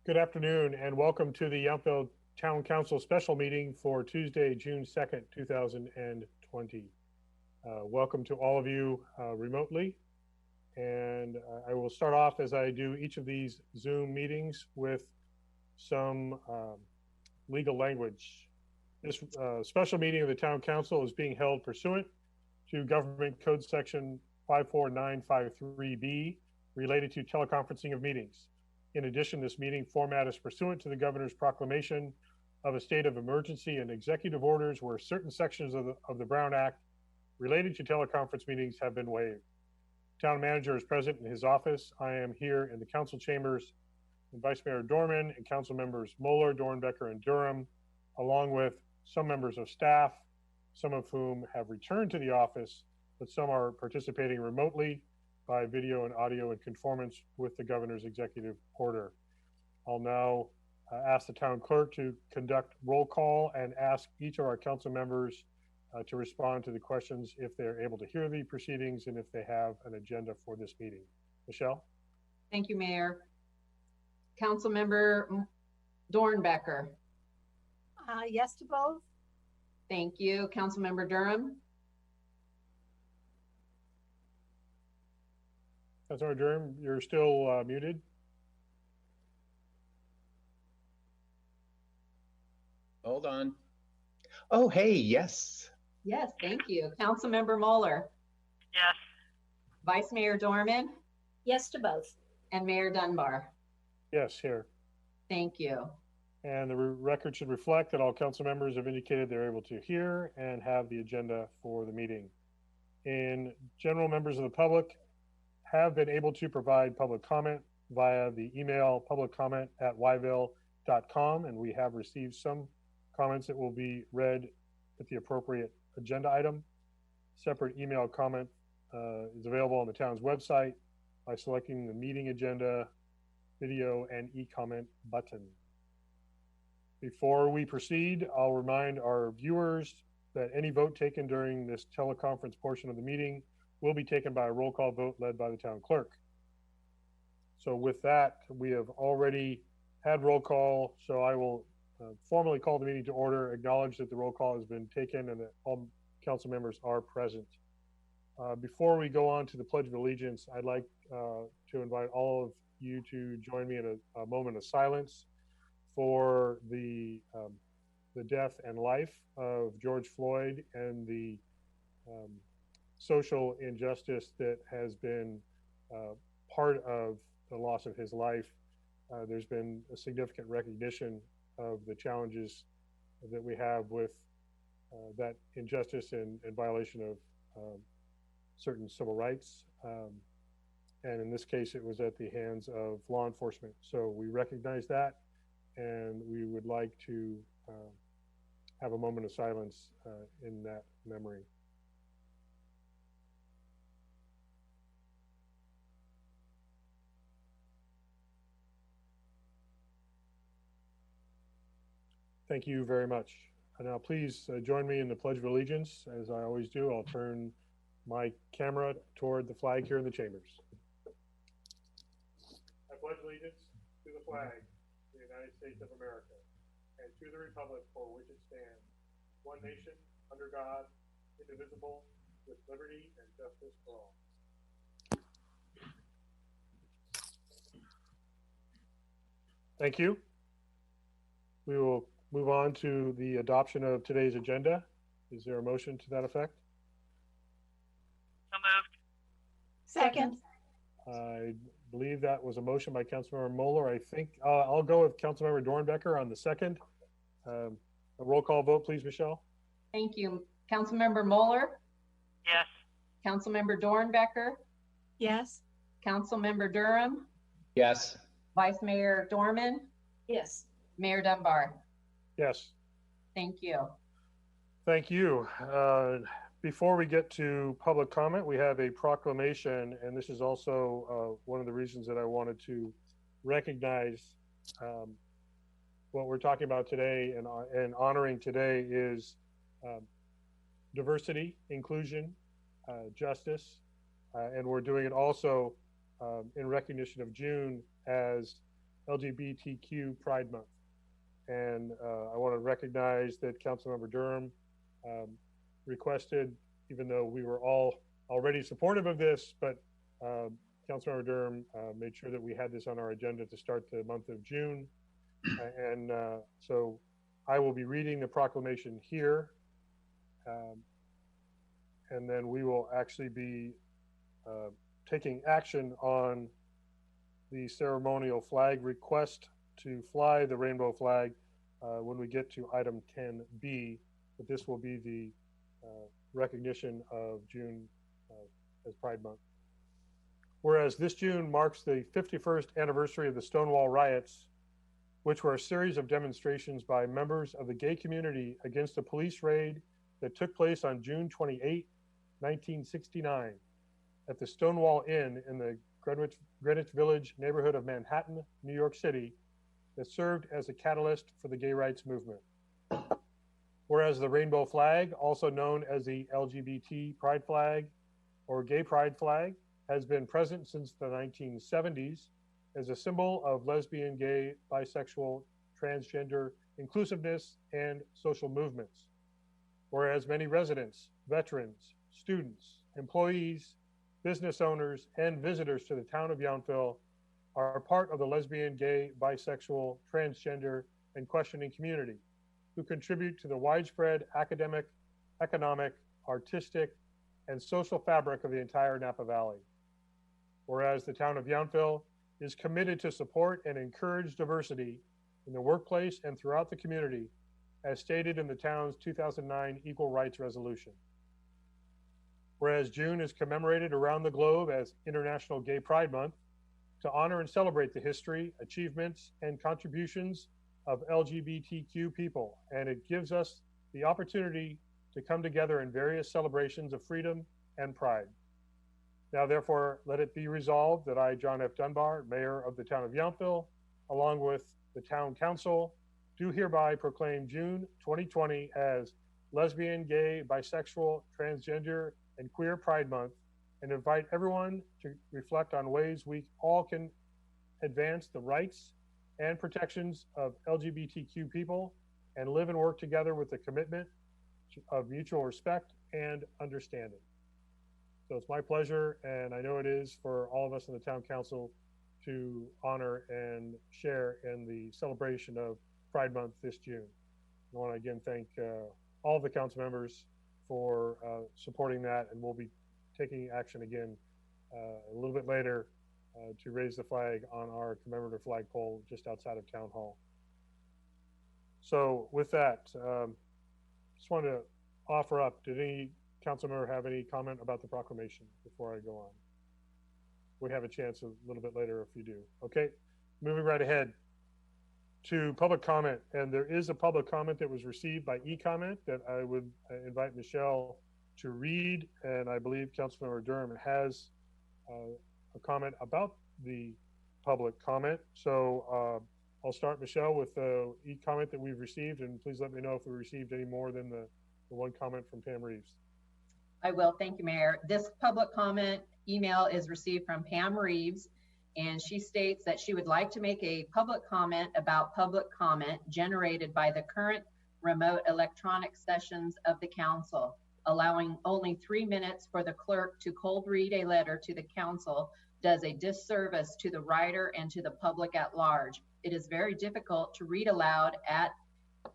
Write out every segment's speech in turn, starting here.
Good afternoon and welcome to the Yountville Town Council special meeting for Tuesday, June 2nd, 2020. Welcome to all of you remotely. And I will start off as I do each of these Zoom meetings with some legal language. This special meeting of the Town Council is being held pursuant to Government Code Section 54953B related to teleconferencing of meetings. In addition, this meeting format is pursuant to the governor's proclamation of a state of emergency and executive orders where certain sections of the Brown Act related to teleconference meetings have been waived. Town manager is present in his office. I am here in the council chambers, and Vice Mayor Dorman and council members Moeller, Dornbecker, and Durham, along with some members of staff, some of whom have returned to the office, but some are participating remotely by video and audio in conformance with the governor's executive order. I'll now ask the town clerk to conduct roll call and ask each of our council members to respond to the questions if they're able to hear the proceedings and if they have an agenda for this meeting. Michelle? Thank you, Mayor. Councilmember Dornbecker. Yes to both. Thank you. Councilmember Durham. Councilmember Durham, you're still muted. Hold on. Oh, hey, yes. Yes, thank you. Councilmember Moeller. Yes. Vice Mayor Dorman. Yes to both. And Mayor Dunbar. Yes, here. Thank you. And the record should reflect that all council members have indicated they're able to hear and have the agenda for the meeting. In general, members of the public have been able to provide public comment via the email publiccomment@yville.com, and we have received some comments that will be read at the appropriate agenda item. Separate email comment is available on the town's website by selecting the meeting agenda, video, and e-comment button. Before we proceed, I'll remind our viewers that any vote taken during this teleconference portion of the meeting will be taken by a roll call vote led by the town clerk. So with that, we have already had roll call, so I will formally call the meeting to order, acknowledge that the roll call has been taken and that all council members are present. Before we go on to the Pledge of Allegiance, I'd like to invite all of you to join me in a moment of silence for the death and life of George Floyd and the social injustice that has been part of the loss of his life. There's been a significant recognition of the challenges that we have with that injustice and violation of certain civil rights. And in this case, it was at the hands of law enforcement. So we recognize that, and we would like to have a moment of silence in that memory. Thank you very much. And now please join me in the Pledge of Allegiance. As I always do, I'll turn my camera toward the flag here in the chambers. I pledge allegiance to the flag of the United States of America and to the republic for which it stands, one nation, under God, indivisible, with liberty and justice for all. Thank you. We will move on to the adoption of today's agenda. Is there a motion to that effect? So moved. Second. I believe that was a motion by Councilmember Moeller. I think I'll go with Councilmember Dornbecker on the second. A roll call vote, please, Michelle. Thank you. Councilmember Moeller. Yes. Councilmember Dornbecker. Yes. Councilmember Durham. Yes. Vice Mayor Dorman. Yes. Mayor Dunbar. Yes. Thank you. Thank you. Before we get to public comment, we have a proclamation, and this is also one of the reasons that I wanted to recognize what we're talking about today and honoring today is diversity, inclusion, justice, and we're doing it also in recognition of June as LGBTQ Pride Month. And I want to recognize that Councilmember Durham requested, even though we were all already supportive of this, but Councilmember Durham made sure that we had this on our agenda to start the month of June. And so I will be reading the proclamation here. And then we will actually be taking action on the ceremonial flag request to fly the rainbow flag when we get to item 10B, but this will be the recognition of June as Pride Month. Whereas this June marks the 51st anniversary of the Stonewall riots, which were a series of demonstrations by members of the gay community against a police raid that took place on June 28, 1969, at the Stonewall Inn in the Greenwich Village neighborhood of Manhattan, New York City, that served as a catalyst for the gay rights movement. Whereas the rainbow flag, also known as the LGBT pride flag or gay pride flag, has been present since the 1970s as a symbol of lesbian, gay, bisexual, transgender inclusiveness and social movements. Whereas many residents, veterans, students, employees, business owners, and visitors to the town of Yountville are part of the lesbian, gay, bisexual, transgender, and questioning community who contribute to the widespread academic, economic, artistic, and social fabric of the entire Napa Valley. Whereas the town of Yountville is committed to support and encourage diversity in the workplace and throughout the community, as stated in the town's 2009 Equal Rights Resolution. Whereas June is commemorated around the globe as International Gay Pride Month to honor and celebrate the history, achievements, and contributions of LGBTQ people, and it gives us the opportunity to come together in various celebrations of freedom and pride. Now, therefore, let it be resolved that I, John F. Dunbar, Mayor of the town of Yountville, along with the town council, do hereby proclaim June 2020 as Lesbian, Gay, Bisexual, Transgender, and Queer Pride Month, and invite everyone to reflect on ways we all can advance the rights and protections of LGBTQ people and live and work together with the commitment of mutual respect and understanding. So it's my pleasure, and I know it is for all of us in the town council, to honor and share in the celebration of Pride Month this June. I want to again thank all of the council members for supporting that, and we'll be taking action again a little bit later to raise the flag on our commemorative flagpole just outside of Town Hall. So with that, just wanted to offer up, did any council member have any comment about the proclamation before I go on? We have a chance a little bit later if you do. Okay, moving right ahead to public comment. And there is a public comment that was received by e-comment that I would invite Michelle to read. And I believe Councilmember Durham has a comment about the public comment. So I'll start, Michelle, with the e-comment that we've received, and please let me know if we received any more than the one comment from Pam Reeves. I will. Thank you, Mayor. This public comment email is received from Pam Reeves, and she states that she would like to make a public comment about public comment generated by the current remote electronic sessions of the council, allowing only 3 minutes for the clerk to cold read a letter to the council does a disservice to the writer and to the public at large. It is very difficult to read aloud at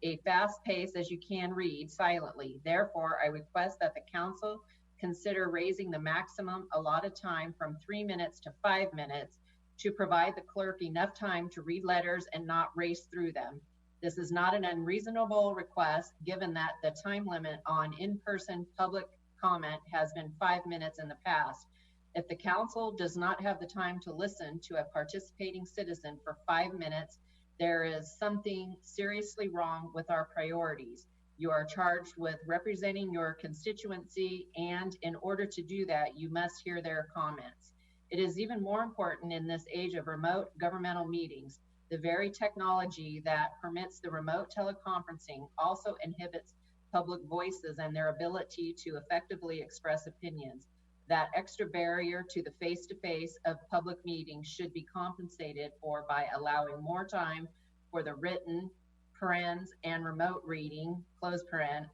a fast pace as you can read silently. Therefore, I request that the council consider raising the maximum allotted time from 3 minutes to 5 minutes to provide the clerk enough time to read letters and not race through them. This is not an unreasonable request, given that the time limit on in-person public comment has been 5 minutes in the past. If the council does not have the time to listen to a participating citizen for 5 minutes, there is something seriously wrong with our priorities. You are charged with representing your constituency, and in order to do that, you must hear their comments. It is even more important in this age of remote governmental meetings. The very technology that permits the remote teleconferencing also inhibits public voices and their ability to effectively express opinions. That extra barrier to the face-to-face of public meetings should be compensated for by allowing more time for the written, parens, and remote reading, close paren,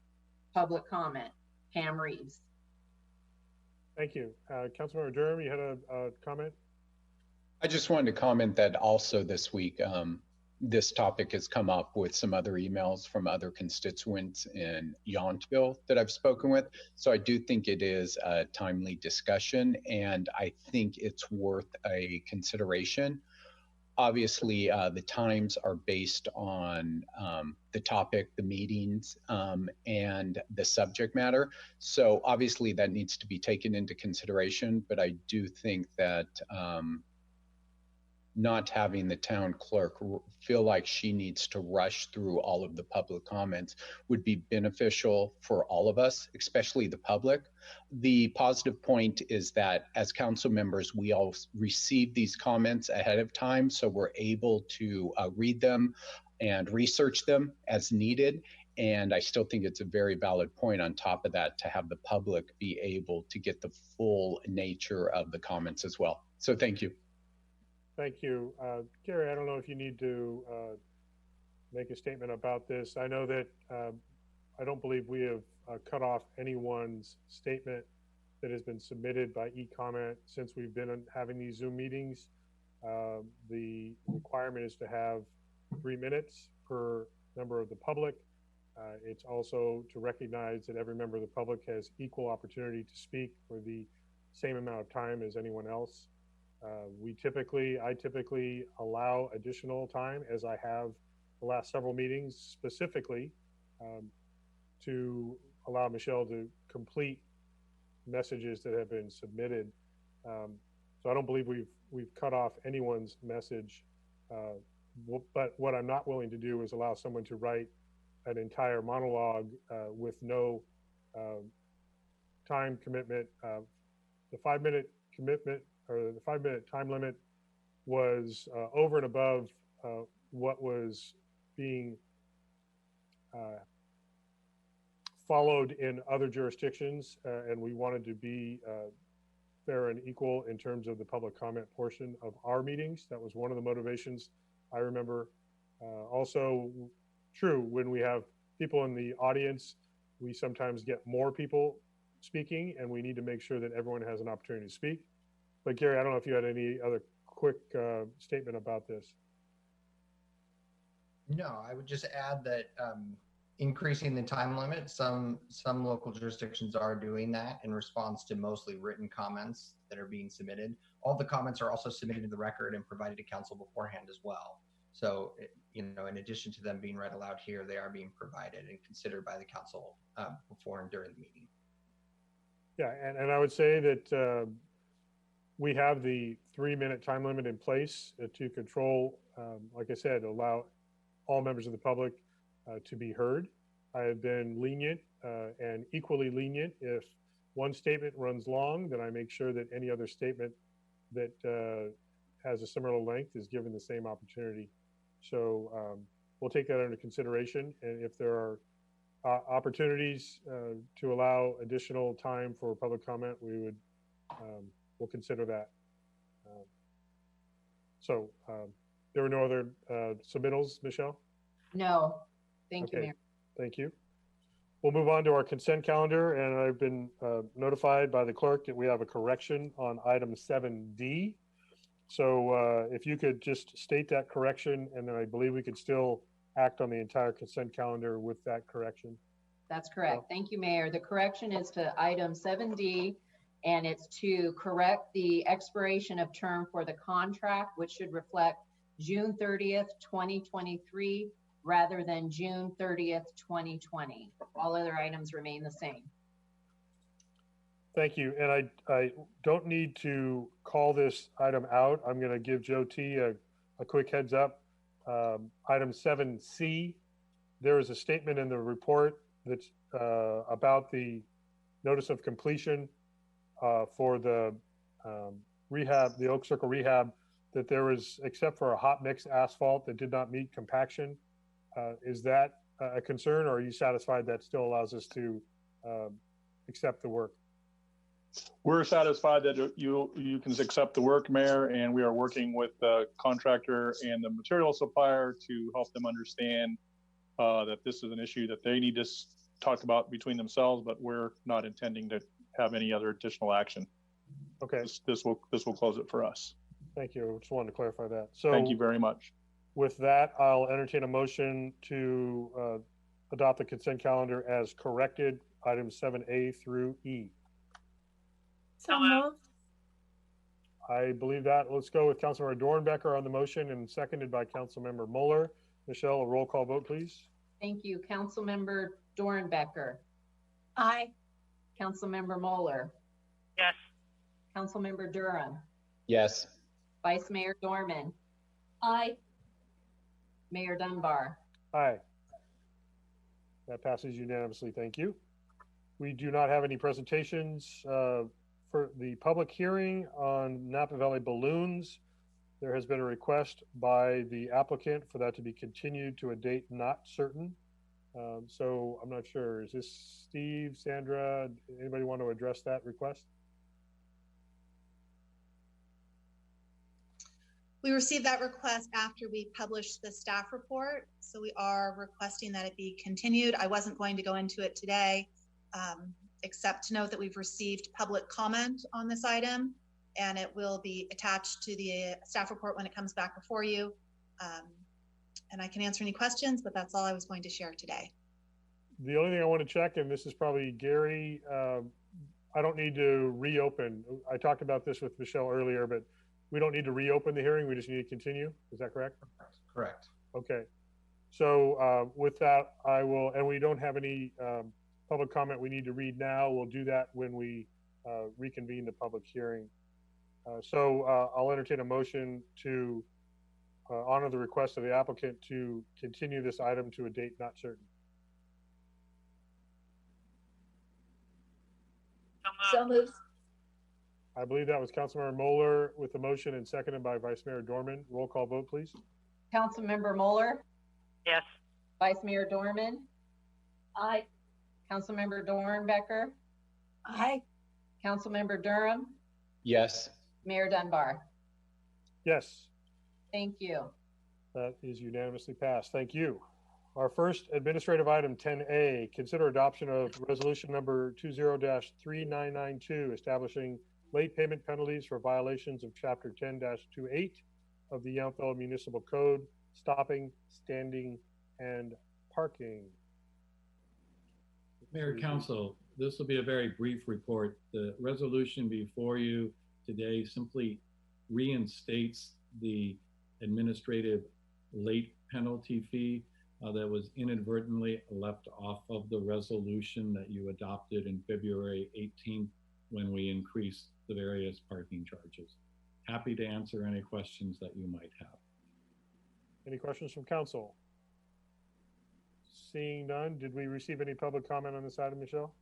public comment. Pam Reeves. Thank you. Councilmember Durham, you had a comment? I just wanted to comment that also this week, this topic has come up with some other emails from other constituents in Yountville that I've spoken with. So I do think it is a timely discussion, and I think it's worth a consideration. Obviously, the times are based on the topic, the meetings, and the subject matter. So obviously that needs to be taken into consideration, but I do think that not having the town clerk feel like she needs to rush through all of the public comments would be beneficial for all of us, especially the public. The positive point is that as council members, we all receive these comments ahead of time, so we're able to read them and research them as needed. And I still think it's a very valid point on top of that to have the public be able to get the full nature of the comments as well. So thank you. Thank you. Gary, I don't know if you need to make a statement about this. I know that I don't believe we have cut off anyone's statement that has been submitted by e-comment since we've been having these Zoom meetings. The requirement is to have 3 minutes per member of the public. It's also to recognize that every member of the public has equal opportunity to speak for the same amount of time as anyone else. I typically allow additional time, as I have the last several meetings, specifically to allow Michelle to complete messages that have been submitted. So I don't believe we've cut off anyone's message. But what I'm not willing to do is allow someone to write an entire monologue with no time commitment. The 5-minute commitment, or the 5-minute time limit, was over and above what was being followed in other jurisdictions, and we wanted to be fair and equal in terms of the public comment portion of our meetings. That was one of the motivations. I remember also true, when we have people in the audience, we sometimes get more people speaking, and we need to make sure that everyone has an opportunity to speak. But Gary, I don't know if you had any other quick statement about this. No, I would just add that increasing the time limit, some local jurisdictions are doing that in response to mostly written comments that are being submitted. All the comments are also submitted to the record and provided to council beforehand as well. So, in addition to them being read aloud here, they are being provided and considered by the council before and during the meeting. Yeah, and I would say that we have the 3-minute time limit in place to control, like I said, allow all members of the public to be heard. I have been lenient and equally lenient. If one statement runs long, then I make sure that any other statement that has a similar length is given the same opportunity. So we'll take that under consideration. And if there are opportunities to allow additional time for public comment, we'll consider that. So there were no other submittals, Michelle? No, thank you, Okay. Mayor. Thank you. We'll move on to our consent calendar, and I've been notified by the clerk that we have a correction on item 7D. So if you could just state that correction, and then I believe we could still act on the entire consent calendar with that correction. That's correct. Thank you, Mayor. The correction is to item 7D, and it's to correct the expiration of term for the contract, which should reflect June 30th, 2023, rather than June 30th, 2020. All other items remain the same. Thank you. And I don't need to call this item out. I'm going to give Joe T a quick heads up. Item 7C, there is a statement in the report that's about the notice of completion for the rehab, the Oak Circle rehab, that there was, except for a hot mix asphalt that did not meet compaction. Is that a concern, or are you satisfied that still allows us to accept the work? We're satisfied that you can accept the work, Mayor, and we are working with the contractor and the material supplier to help them understand that this is an issue that they need to talk about between themselves, but we're not intending to have any other additional action. Okay, This will close it for us. thank you. Just wanted to clarify that. So Thank you very much. with that, I'll entertain a motion to adopt the consent calendar as corrected, items 7A through E. So moved. I believe that. Let's go with Councilmember Dornbecker on the motion and seconded by Councilmember Mueller. Michelle, a roll call vote, please. Thank you. Councilmember Dornbecker, Aye. Councilmember Moeller, Yes. Councilmember Durham, Yes. Vice Mayor Dorman, Aye. Mayor Dunbar. Aye. That passes unanimously. Thank you. We do not have any presentations for the public hearing on Napa Valley balloons. There has been a request by the applicant for that to be continued to a date not certain. So I'm not sure. Is this Steve, Sandra? Anybody want to address that request? We received that request after we published the staff report, so we are requesting that it be continued. I wasn't going to go into it today, except to note that we've received public comment on this item, and it will be attached to the staff report when it comes back before you. And I can answer any questions, but that's all I was going to share today. The only thing I want to check, and this is probably Gary, I don't need to reopen. I talked about this with Michelle earlier, but we don't need to reopen the hearing. We just need to continue. Is that correct? Correct. Okay. So with that, I will, and we don't have any public comment we need to read now. We'll do that when we reconvene the public hearing. So I'll entertain a motion to honor the request of the applicant to continue this item to a date not certain. So moved. I believe that was Councilmember Moeller with the motion and seconded by Vice Mayor Dorman. Roll call vote, please. Councilmember Moeller, Yes. Vice Mayor Dorman, Aye. Councilmember Dornbecker, Aye. Councilmember Durham, Yes. Mayor Dunbar. Yes. Thank you. That is unanimously passed. Thank you. Our first administrative item, 10A, consider adoption of resolution number 20-3992, establishing late payment penalties for violations of chapter 10-28 of the Yountville Municipal Code, stopping, standing, and parking. Mayor, Council, this will be a very brief report. The resolution before you today simply reinstates the administrative late penalty fee that was inadvertently left off of the resolution that you adopted in February 18th when we increased the various parking charges. Happy to answer any questions that you might have. Any questions from council? Seeing none, did we receive any public comment on this item, Michelle?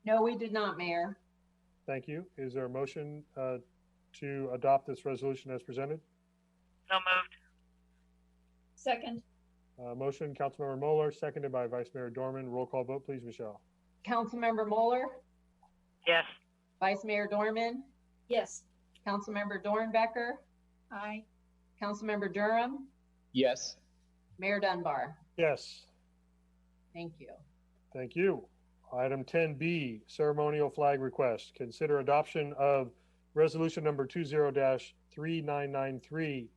No, we did not, Mayor. Thank you. Is there a motion to adopt this resolution as presented? So moved. Second. Motion, Councilmember Moeller, seconded by Vice Mayor Dorman. Roll call vote, please, Michelle. Councilmember Moeller, Yes. Vice Mayor Dorman, Yes. Councilmember Dornbecker, Aye. Councilmember Durham, Yes. Mayor Dunbar. Yes. Thank you. Thank you. Item 10B, ceremonial flag request. Consider adoption of resolution number 20-3993,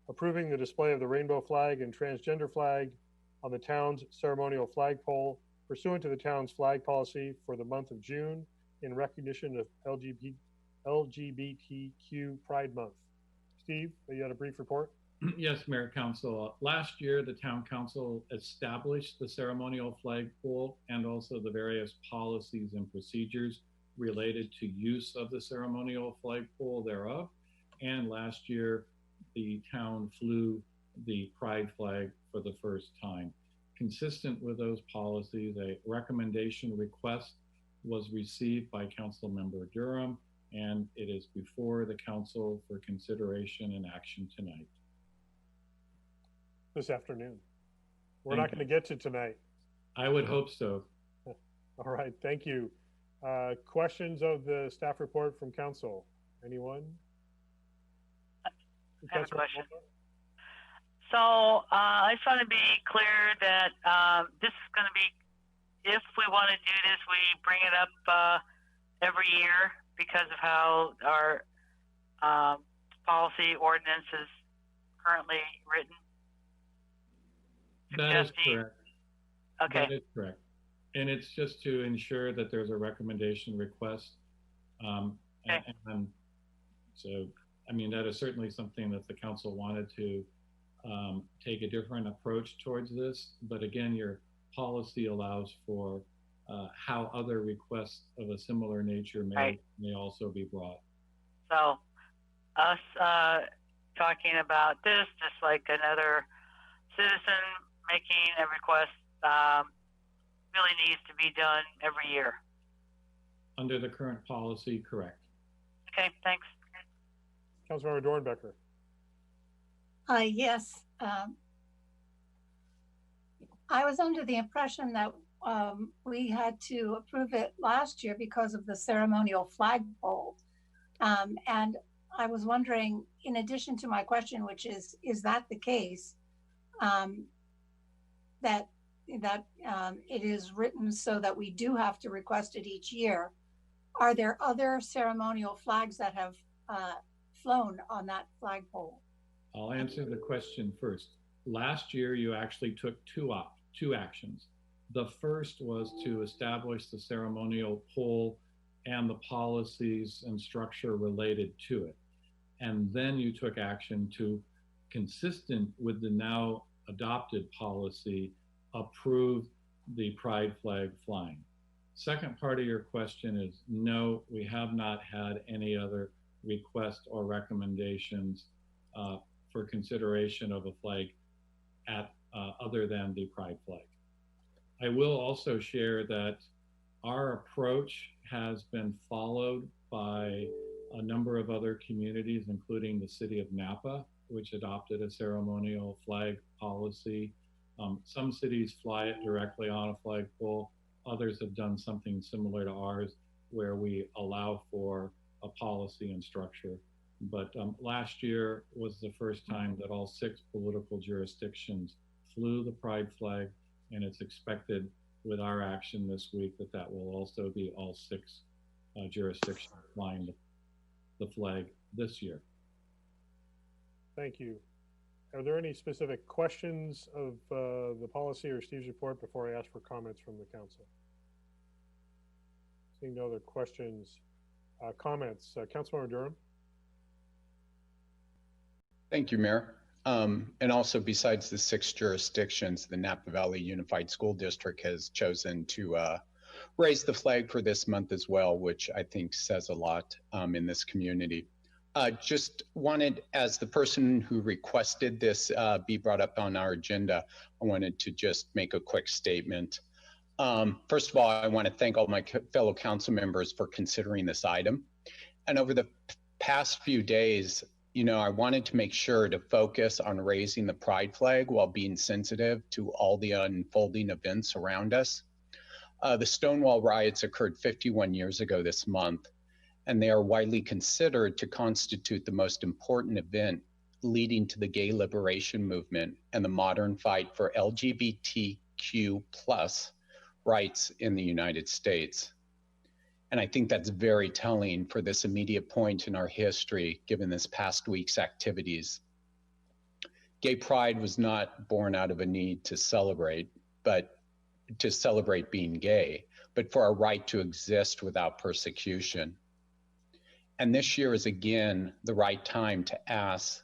approving the display of the rainbow flag and transgender flag on the town's ceremonial flagpole pursuant to the town's flag policy for the month of June in recognition of LGBTQ Pride Month. Steve, you had a brief report? Yes, Mayor, Council. Last year, the Town Council established the ceremonial flagpole and also the various policies and procedures related to use of the ceremonial flagpole thereof. And last year, the town flew the pride flag for the first time. Consistent with those policies, a recommendation request was received by Councilmember Durham, and it is before the council for consideration and action tonight. This afternoon. We're not going to get to tonight. I would hope so. All right, thank you. Questions of the staff report from council? Anyone? I have a Councilor question. Walker? So I just want to be clear that this is going to be, if we want to do this, we bring it up every year because of how our policy ordinance is currently written. That is Suggesting- correct. Okay. That is correct. And it's just to ensure that there's a recommendation request. Okay. And so, I mean, that is certainly something that the council wanted to take a different approach towards this. But again, your policy allows for how other requests of a similar nature may also be brought. So us talking about this, just like another citizen making a request, really needs to be done every year. Under the current policy, correct. Okay, thanks. Councilmember Dornbecker. Yes. I was under the impression that we had to approve it last year because of the ceremonial flagpole. And I was wondering, in addition to my question, which is that the case? That it is written so that we do have to request it each year. Are there other ceremonial flags that have flown on that flagpole? I'll answer the question first. Last year, you actually took two actions. The first was to establish the ceremonial pole and the policies and structure related to it. And then you took action to, consistent with the now adopted policy, approve the pride flag flying. Second part of your question is no, we have not had any other requests or recommendations for consideration of a flag at other than the pride flag. I will also share that our approach has been followed by a number of other communities, including the city of Napa, which adopted a ceremonial flag policy. Some cities fly it directly on a flagpole. Others have done something similar to ours, where we allow for a policy and structure. But last year was the first time that all 6 political jurisdictions flew the pride flag, and it's expected with our action this week that will also be all 6 jurisdictions flying the flag this year. Thank you. Are there any specific questions of the policy or Steve's report before I ask for comments from the council? Seeing no other questions, comments, Councilmember Durham. Thank you, Mayor. And also, besides the 6 jurisdictions, the Napa Valley Unified School District has chosen to raise the flag for this month as well, which I think says a lot in this community. Just wanted, as the person who requested this be brought up on our agenda, I wanted to just make a quick statement. First of all, I want to thank all my fellow council members for considering this item. And over the past few days, you know, I wanted to make sure to focus on raising the pride flag while being sensitive to all the unfolding events around us. The Stonewall riots occurred 51 years ago this month, and they are widely considered to constitute the most important event leading to the gay liberation movement and the modern fight for LGBTQ+ rights in the United States. And I think that's very telling for this immediate point in our history, given this past week's activities. Gay pride was not born out of a need to celebrate, but to celebrate being gay, but for our right to exist without persecution. And this year is again the right time to ask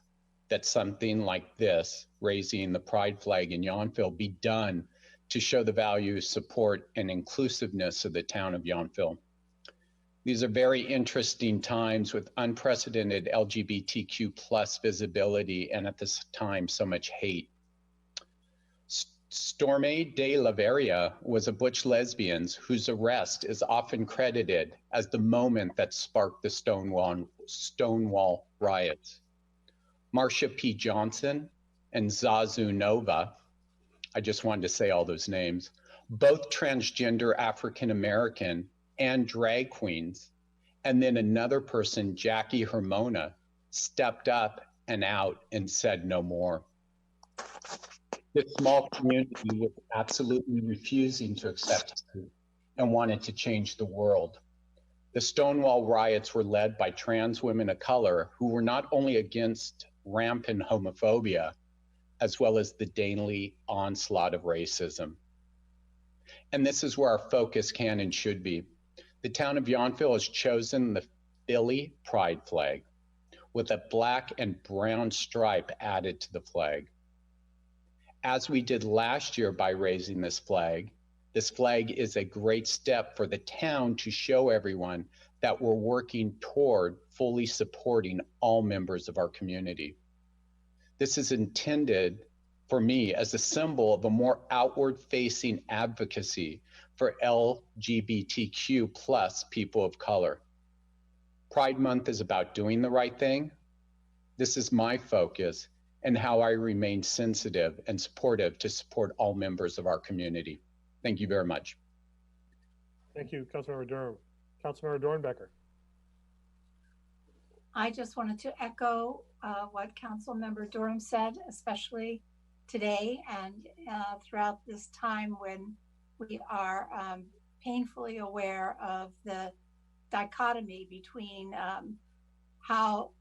that something like this, raising the pride flag in Yountville, be done to show the value, support, and inclusiveness of the town of Yountville. These are very interesting times with unprecedented LGBTQ+ visibility, and at this time, so much hate. Stormy de la Veria was a butch lesbian whose arrest is often credited as the moment that sparked the Stonewall riots. Marsha P. Johnson and Zazu Nova, I just wanted to say all those names, both transgender African American and drag queens. And then another person, Jackie Hermona, stepped up and out and said no more. This small community was absolutely refusing to accept it and wanted to change the world. The Stonewall riots were led by trans women of color who were not only against rampant homophobia, as well as the daily onslaught of racism. And this is where our focus can and should be. The town of Yountville has chosen the Philly Pride flag with a black and brown stripe added to the flag. As we did last year by raising this flag is a great step for the town to show everyone that we're working toward fully supporting all members of our community. This is intended for me as a symbol of a more outward-facing advocacy for LGBTQ plus people of color. Pride Month is about doing the right thing. This is my focus and how I remain sensitive and supportive to support all members of our community. Thank you very much. Thank you, Councilmember Durham. Councilmember Dornbecker. I just wanted to echo what Councilmember Durham said, especially today and throughout this time when we are painfully aware of the dichotomy between how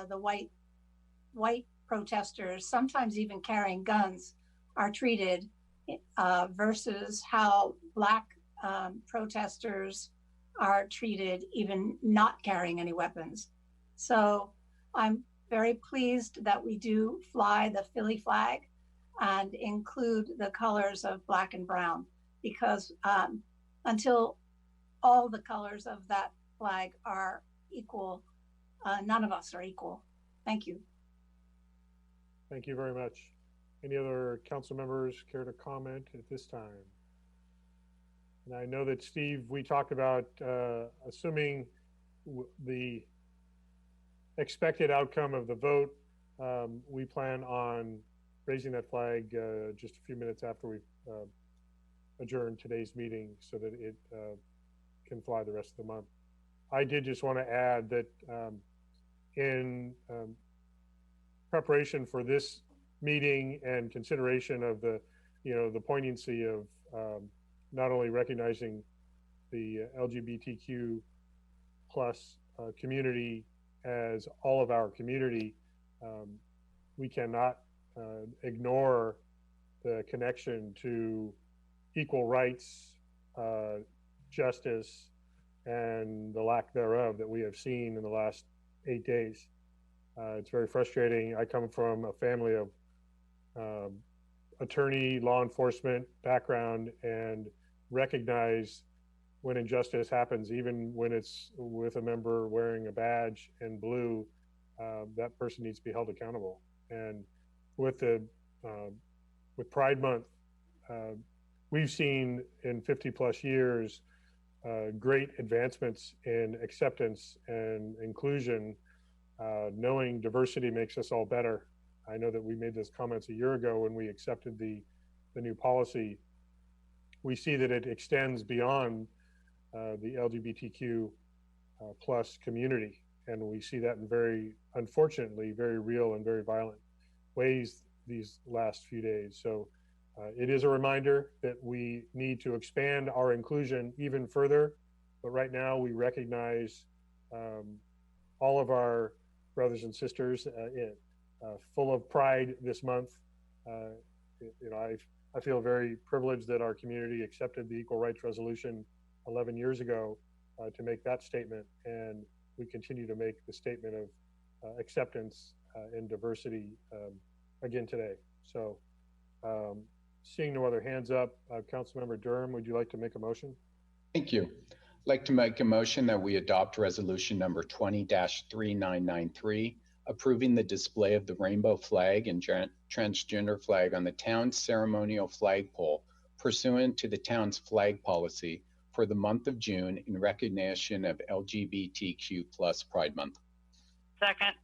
the white protesters, sometimes even carrying guns, are treated versus how Black protesters are treated even not carrying any weapons. So I'm very pleased that we do fly the Philly flag and include the colors of black and brown, because until all the colors of that flag are equal, none of us are equal. Thank you. Thank you very much. Any other council members care to comment at this time? And I know that, Steve, we talked about assuming the expected outcome of the vote, we plan on raising that flag just a few minutes after we adjourn today's meeting so that it can fly the rest of the month. I did just want to add that in preparation for this meeting and consideration of the, the poignancy of not only recognizing the LGBTQ plus community as all of our community, we cannot ignore the connection to equal rights, justice, and the lack thereof that we have seen in the last 8 days. It's very frustrating. I come from a family of attorney, law enforcement background, and recognize when injustice happens, even when it's with a member wearing a badge in blue, that person needs to be held accountable. And with with Pride Month, we've seen in 50 plus years great advancements in acceptance and inclusion. Knowing diversity makes us all better. I know that we made those comments a year ago when we accepted the new policy. We see that it extends beyond the LGBTQ plus community, and we see that in very, unfortunately, very real and very violent ways these last few days. So it is a reminder that we need to expand our inclusion even further, but right now we recognize all of our brothers and sisters full of pride this month. I feel very privileged that our community accepted the Equal Rights Resolution 11 years ago to make that statement, and we continue to make the statement of acceptance and diversity again today. So seeing no other hands up, Councilmember Durham, would you like to make a motion? Thank you. I'd like to make a motion that we adopt resolution number 20-3993, approving the display of the rainbow flag and transgender flag on the town's ceremonial flagpole pursuant to the town's flag policy for the month of June in recognition of LGBTQ plus Pride Month. Second.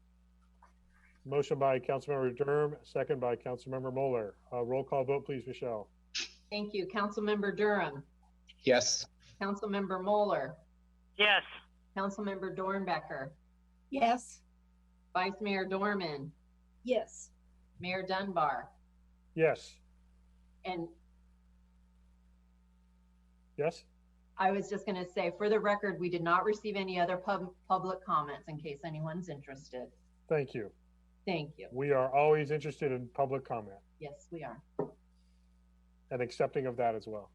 Motion by Councilmember Durham, second by Councilmember Moeller. Roll call vote, please, Michelle. Thank you. Councilmember Durham. Yes. Councilmember Moeller. Yes. Councilmember Dornbecker, Yes. Vice Mayor Dorman, Yes. Mayor Dunbar, Yes. and Yes? I was just going to say, for the record, we did not receive any other public comments in case anyone's interested. Thank you. Thank you. We are always interested in public comment Yes, we are. and accepting of that as well.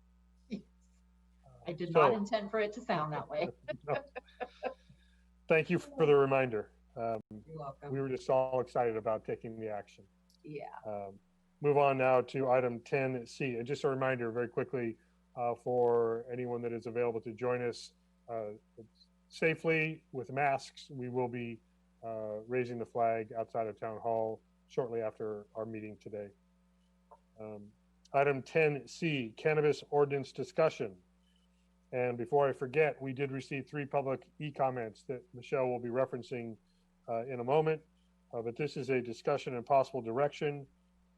I did not So- intend for it to sound that way. No. Thank you for the reminder. You're welcome. We were just all excited about taking the action. Yeah. Move on now to item 10C. And just a reminder very quickly for anyone that is available to join us safely with masks, we will be raising the flag outside of Town Hall shortly after our meeting today. Item 10C, cannabis ordinance discussion. And before I forget, we did receive 3 public e-comments that Michelle will be referencing in a moment. But this is a discussion and possible direction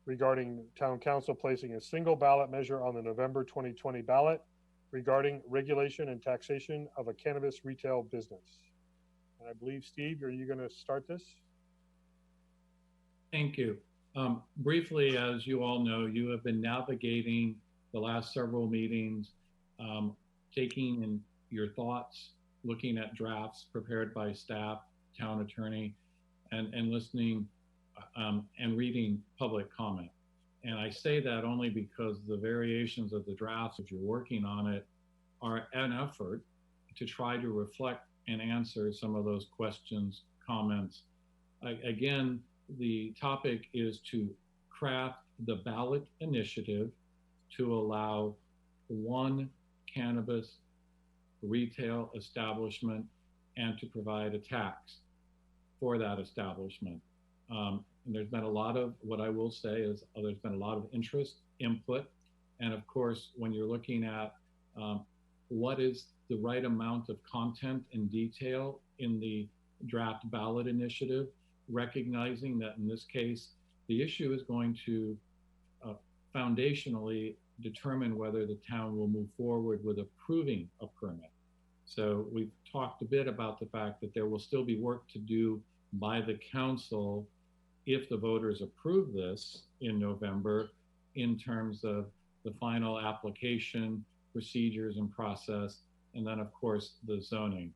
regarding town council placing a single ballot measure on the November 2020 ballot regarding regulation and taxation of a cannabis retail business. And I believe, Steve, are you going to start this? Thank you. Briefly, as you all know, you have been navigating the last several meetings, taking in your thoughts, looking at drafts prepared by staff, town attorney, and listening and reading public comment. And I say that only because the variations of the drafts, if you're working on it, are an effort to try to reflect and answer some of those questions, comments. Again, the topic is to craft the ballot initiative to allow one cannabis retail establishment and to provide a tax for that establishment. And there's been a lot of, what I will say is there's been a lot of interest, input, and of course, when you're looking at what is the right amount of content and detail in the draft ballot initiative, recognizing that in this case, the issue is going to foundationally determine whether the town will move forward with approving a permit. So we've talked a bit about the fact that there will still be work to do by the council if the voters approve this in November in terms of the final application, procedures and process, and then of course the zoning.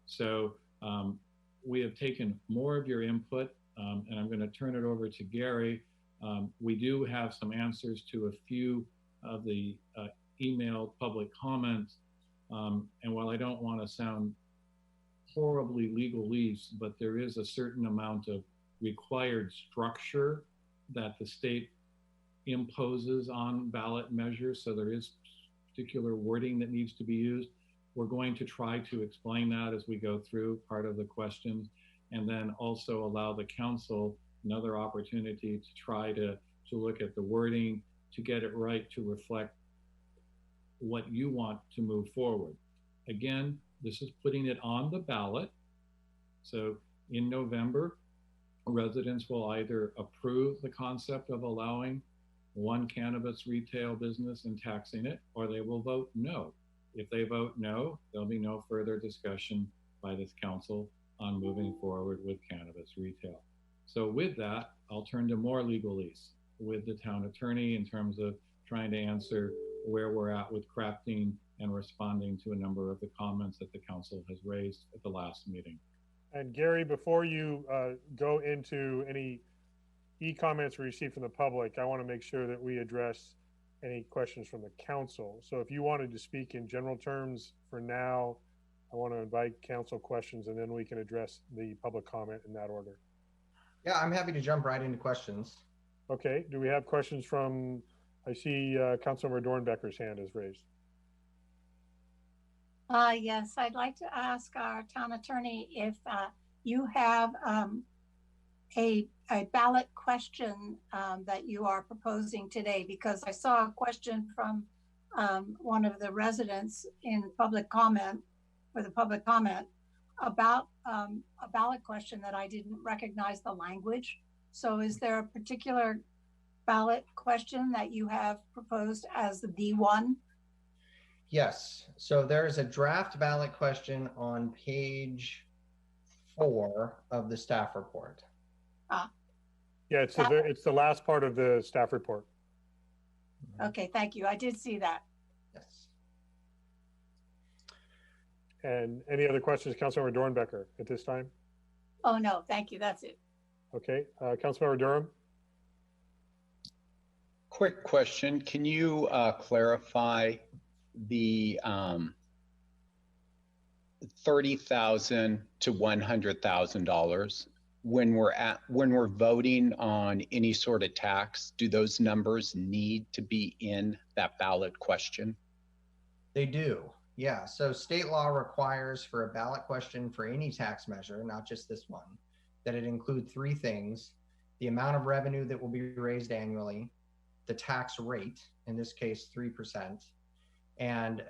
So we have taken more of your input and I'm going to turn it over to Gary. We do have some answers to a few of the emailed public comments. And while I don't want to sound horribly legalese, but there is a certain amount of required structure that the state imposes on ballot measures. So there is particular wording that needs to be used. We're going to try to explain that as we go through part of the questions, and then also allow the council another opportunity to try to look at the wording to get it right to reflect what you want to move forward. Again, this is putting it on the ballot. So in November, residents will either approve the concept of allowing one cannabis retail business and taxing it, or they will vote no. If they vote no, there'll be no further discussion by this council on moving forward with cannabis retail. So with that, I'll turn to more legalese with the town attorney in terms of trying to answer where we're at with crafting and responding to a number of the comments that the council has raised at the last meeting. And Gary, before you go into any e-comments we received from the public, I want to make sure that we address any questions from the council. So if you wanted to speak in general terms for now, I want to invite council questions and then we can address the public comment in that order. Yeah, I'm happy to jump right into questions. Okay, do we have questions from, I see Councilmember Dornbecker's hand is raised. Yes, I'd like to ask our town attorney if you have a ballot question that you are proposing today, because I saw a question from one of the residents in public comment, or the public comment, about a ballot question that I didn't recognize the language. So is there a particular ballot question that you have proposed as the one? Yes. So there is a draft ballot question on page 4 of the staff report. Yeah, it's the last part of the staff report. Okay, thank you. I did see that. Yes. And any other questions, Councilmember Dornbecker, at this time? Oh, no, thank you. That's it. Okay, Councilmember Durham? Quick question. Can you clarify the $30,000 to $100,000 when we're voting on any sort of tax? Do those numbers need to be in that ballot question? They do. Yeah. So state law requires for a ballot question for any tax measure, not just this one, that it include 3 things: the amount of revenue that will be raised annually, the tax rate, in this case 3%, and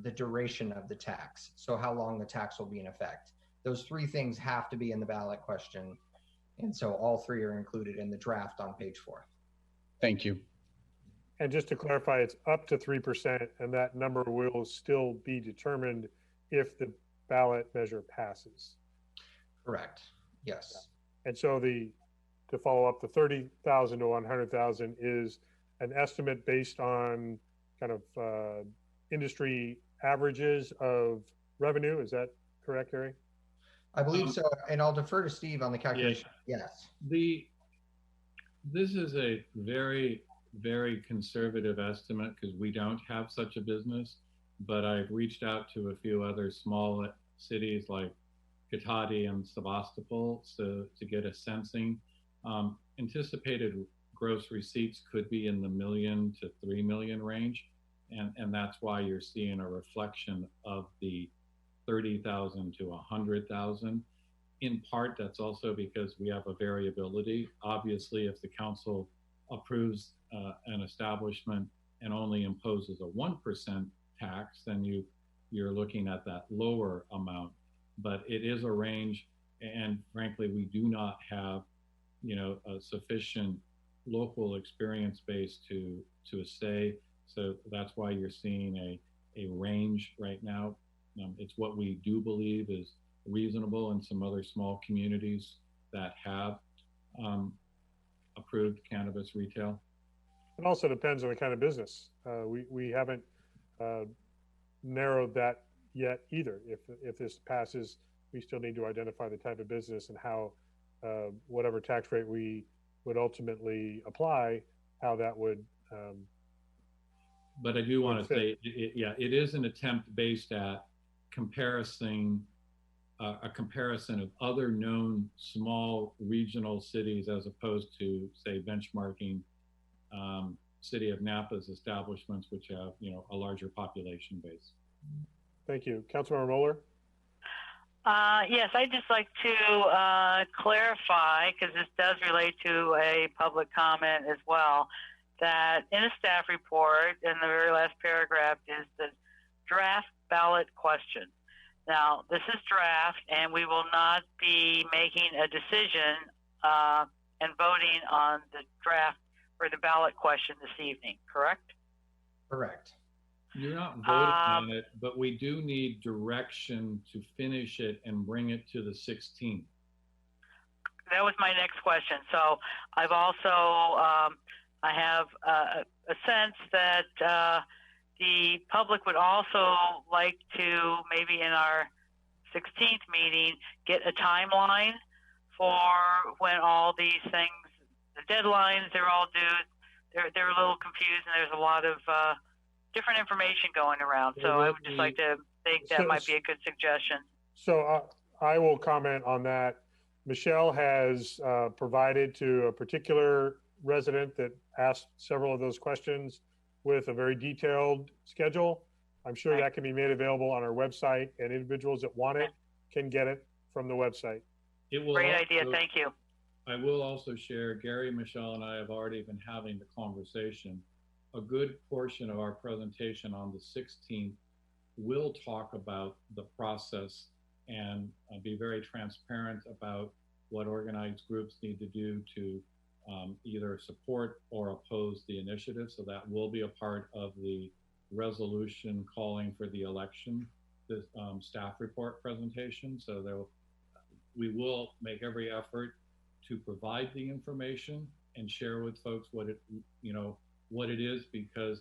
the duration of the tax. So how long the tax will be in effect. Those 3 things have to be in the ballot question. And so all 3 are included in the draft on page 4. Thank you. And just to clarify, it's up to 3%, and that number will still be determined if the ballot measure passes. Correct. Yes. And so to follow up, the 30,000 to 100,000 is an estimate based on kind of industry averages of revenue. Is that correct, Gary? I believe so. And I'll defer to Steve on the calculation. Yes. This is a very, very conservative estimate because we don't have such a business, but I've reached out to a few other small cities like Katahdin and Sebastopol to get a sensing. Anticipated gross receipts could be in the $1 million to $3 million range. And that's why you're seeing a reflection of the 30,000 to 100,000. In part, that's also because we have a variability. Obviously, if the council approves an establishment and only imposes a 1% tax, then you're looking at that lower amount. But it is a range, and frankly, we do not have, a sufficient local experience base to say. So that's why you're seeing a range right now. It's what we do believe is reasonable in some other small communities that have approved cannabis retail. It also depends on the kind of business. We haven't narrowed that yet either. If this passes, we still need to identify the type of business and how whatever tax rate we would ultimately apply, how that would. But I do want to say, it is an attempt based at a comparison of other known small regional cities as opposed to, say, benchmarking City of Napa's establishments, which have, a larger population base. Thank you. Councilmember Moeller? Yes, I'd just like to clarify, because this does relate to a public comment as well, that in a staff report, in the very last paragraph, is the draft ballot question. Now, this is draft, and we will not be making a decision and voting on the draft or the ballot question this evening, correct? Correct. You're not voting on it, but we do need direction to finish it and bring it to the 16th. That was my next question. So I've also, I have a sense that the public would also like to, maybe in our 16th meeting, get a timeline for when all these things, the deadlines, they're all due. They're a little confused, and there's a lot of different information going around. So I would just like to think that might be a good suggestion. So I will comment on that. Michelle has provided to a particular resident that asked several of those questions with a very detailed schedule. I'm sure that can be made available on our website, and individuals that want it can get it from the website. Great idea. Thank you. I will also share, Gary, Michelle, and I have already been having the conversation. A good portion of our presentation on the 16th will talk about the process and be very transparent about what organized groups need to do to either support or oppose the initiative. So that will be a part of the resolution calling for the election, the staff report presentation. So we will make every effort to provide the information and share with folks what it is, because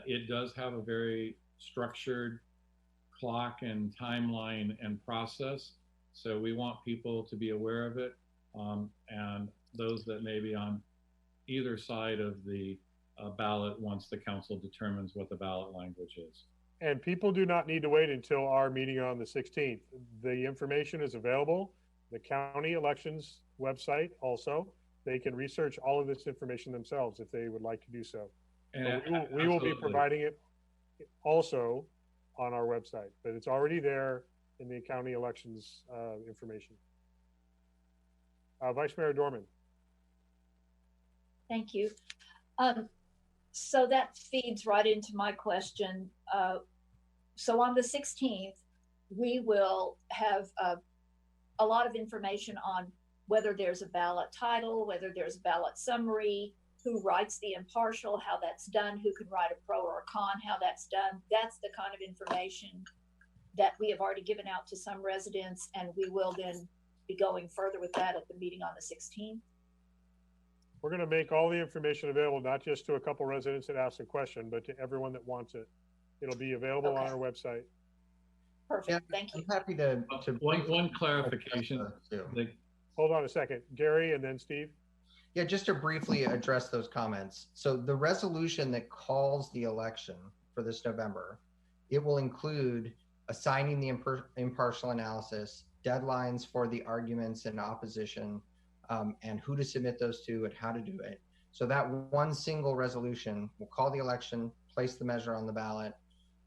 it does have a very structured clock and timeline and process. So we want people to be aware of it, and those that may be on either side of the ballot once the council determines what the ballot language is. And people do not need to wait until our meeting on the 16th. The information is available. The county elections website also. They can research all of this information themselves if they would like to do so. And We will be providing it also on our website, but it's already there in the county elections information. Vice Mayor Dorman. Thank you. So that feeds right into my question. So on the 16th, we will have a lot of information on whether there's a ballot title, whether there's a ballot summary, who writes the impartial, how that's done, who can write a pro or a con, how that's done. That's the kind of information that we have already given out to some residents, and we will then be going further with that at the meeting on the 16th. We're going to make all the information available, not just to a couple residents that asked a question, but to everyone that wants it. It'll be available on our website. Perfect. Yeah, Thank you. I'm happy to One clarification. Hold on a second. Gary and then Steve. Yeah, just to briefly address those comments. So the resolution that calls the election for this November, it will include assigning the impartial analysis, deadlines for the arguments and opposition, and who to submit those to and how to do it. So that one single resolution will call the election, place the measure on the ballot,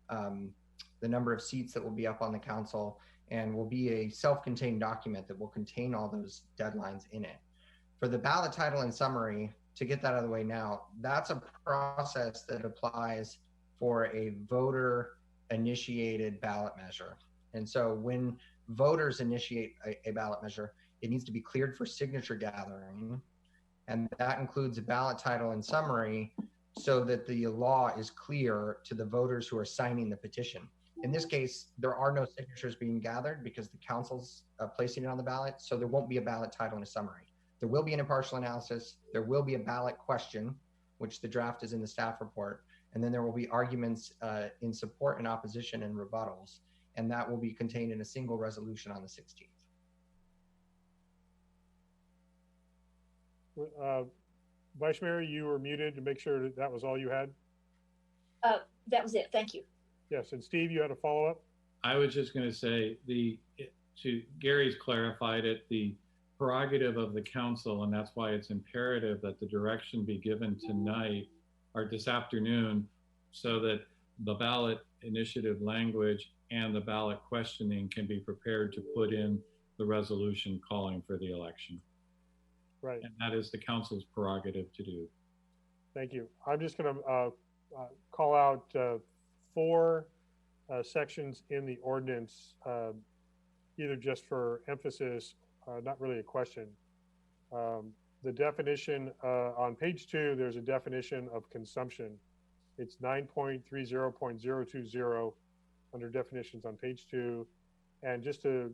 the number of seats that will be up on the council, and will be a self-contained document that will contain all those deadlines in it. For the ballot title and summary, to get that out of the way now, that's a process that applies for a voter initiated ballot measure. And so when voters initiate a ballot measure, it needs to be cleared for signature gathering. And that includes a ballot title and summary so that the law is clear to the voters who are signing the petition. In this case, there are no signatures being gathered because the council's placing it on the ballot. So there won't be a ballot title and a summary. There will be an impartial analysis. There will be a ballot question, which the draft is in the staff report. And then there will be arguments in support and opposition and rebuttals. And that will be contained in a single resolution on the 16th. Vice Mayor, you were muted to make sure that was all you had. That was it. Thank you. Yes, and Steve, you had a follow-up? I was just going to say, Gary's clarified it, the prerogative of the council, and that's why it's imperative that the direction be given tonight or this afternoon so that the ballot initiative language and the ballot questioning can be prepared to put in the resolution calling for the election. Right. And that is the council's prerogative to do. Thank you. I'm just going to call out 4 sections in the ordinance, either just for emphasis, not really a question. The definition on page 2, there's a definition of consumption. It's 9.30.020 under definitions on page 2. And just to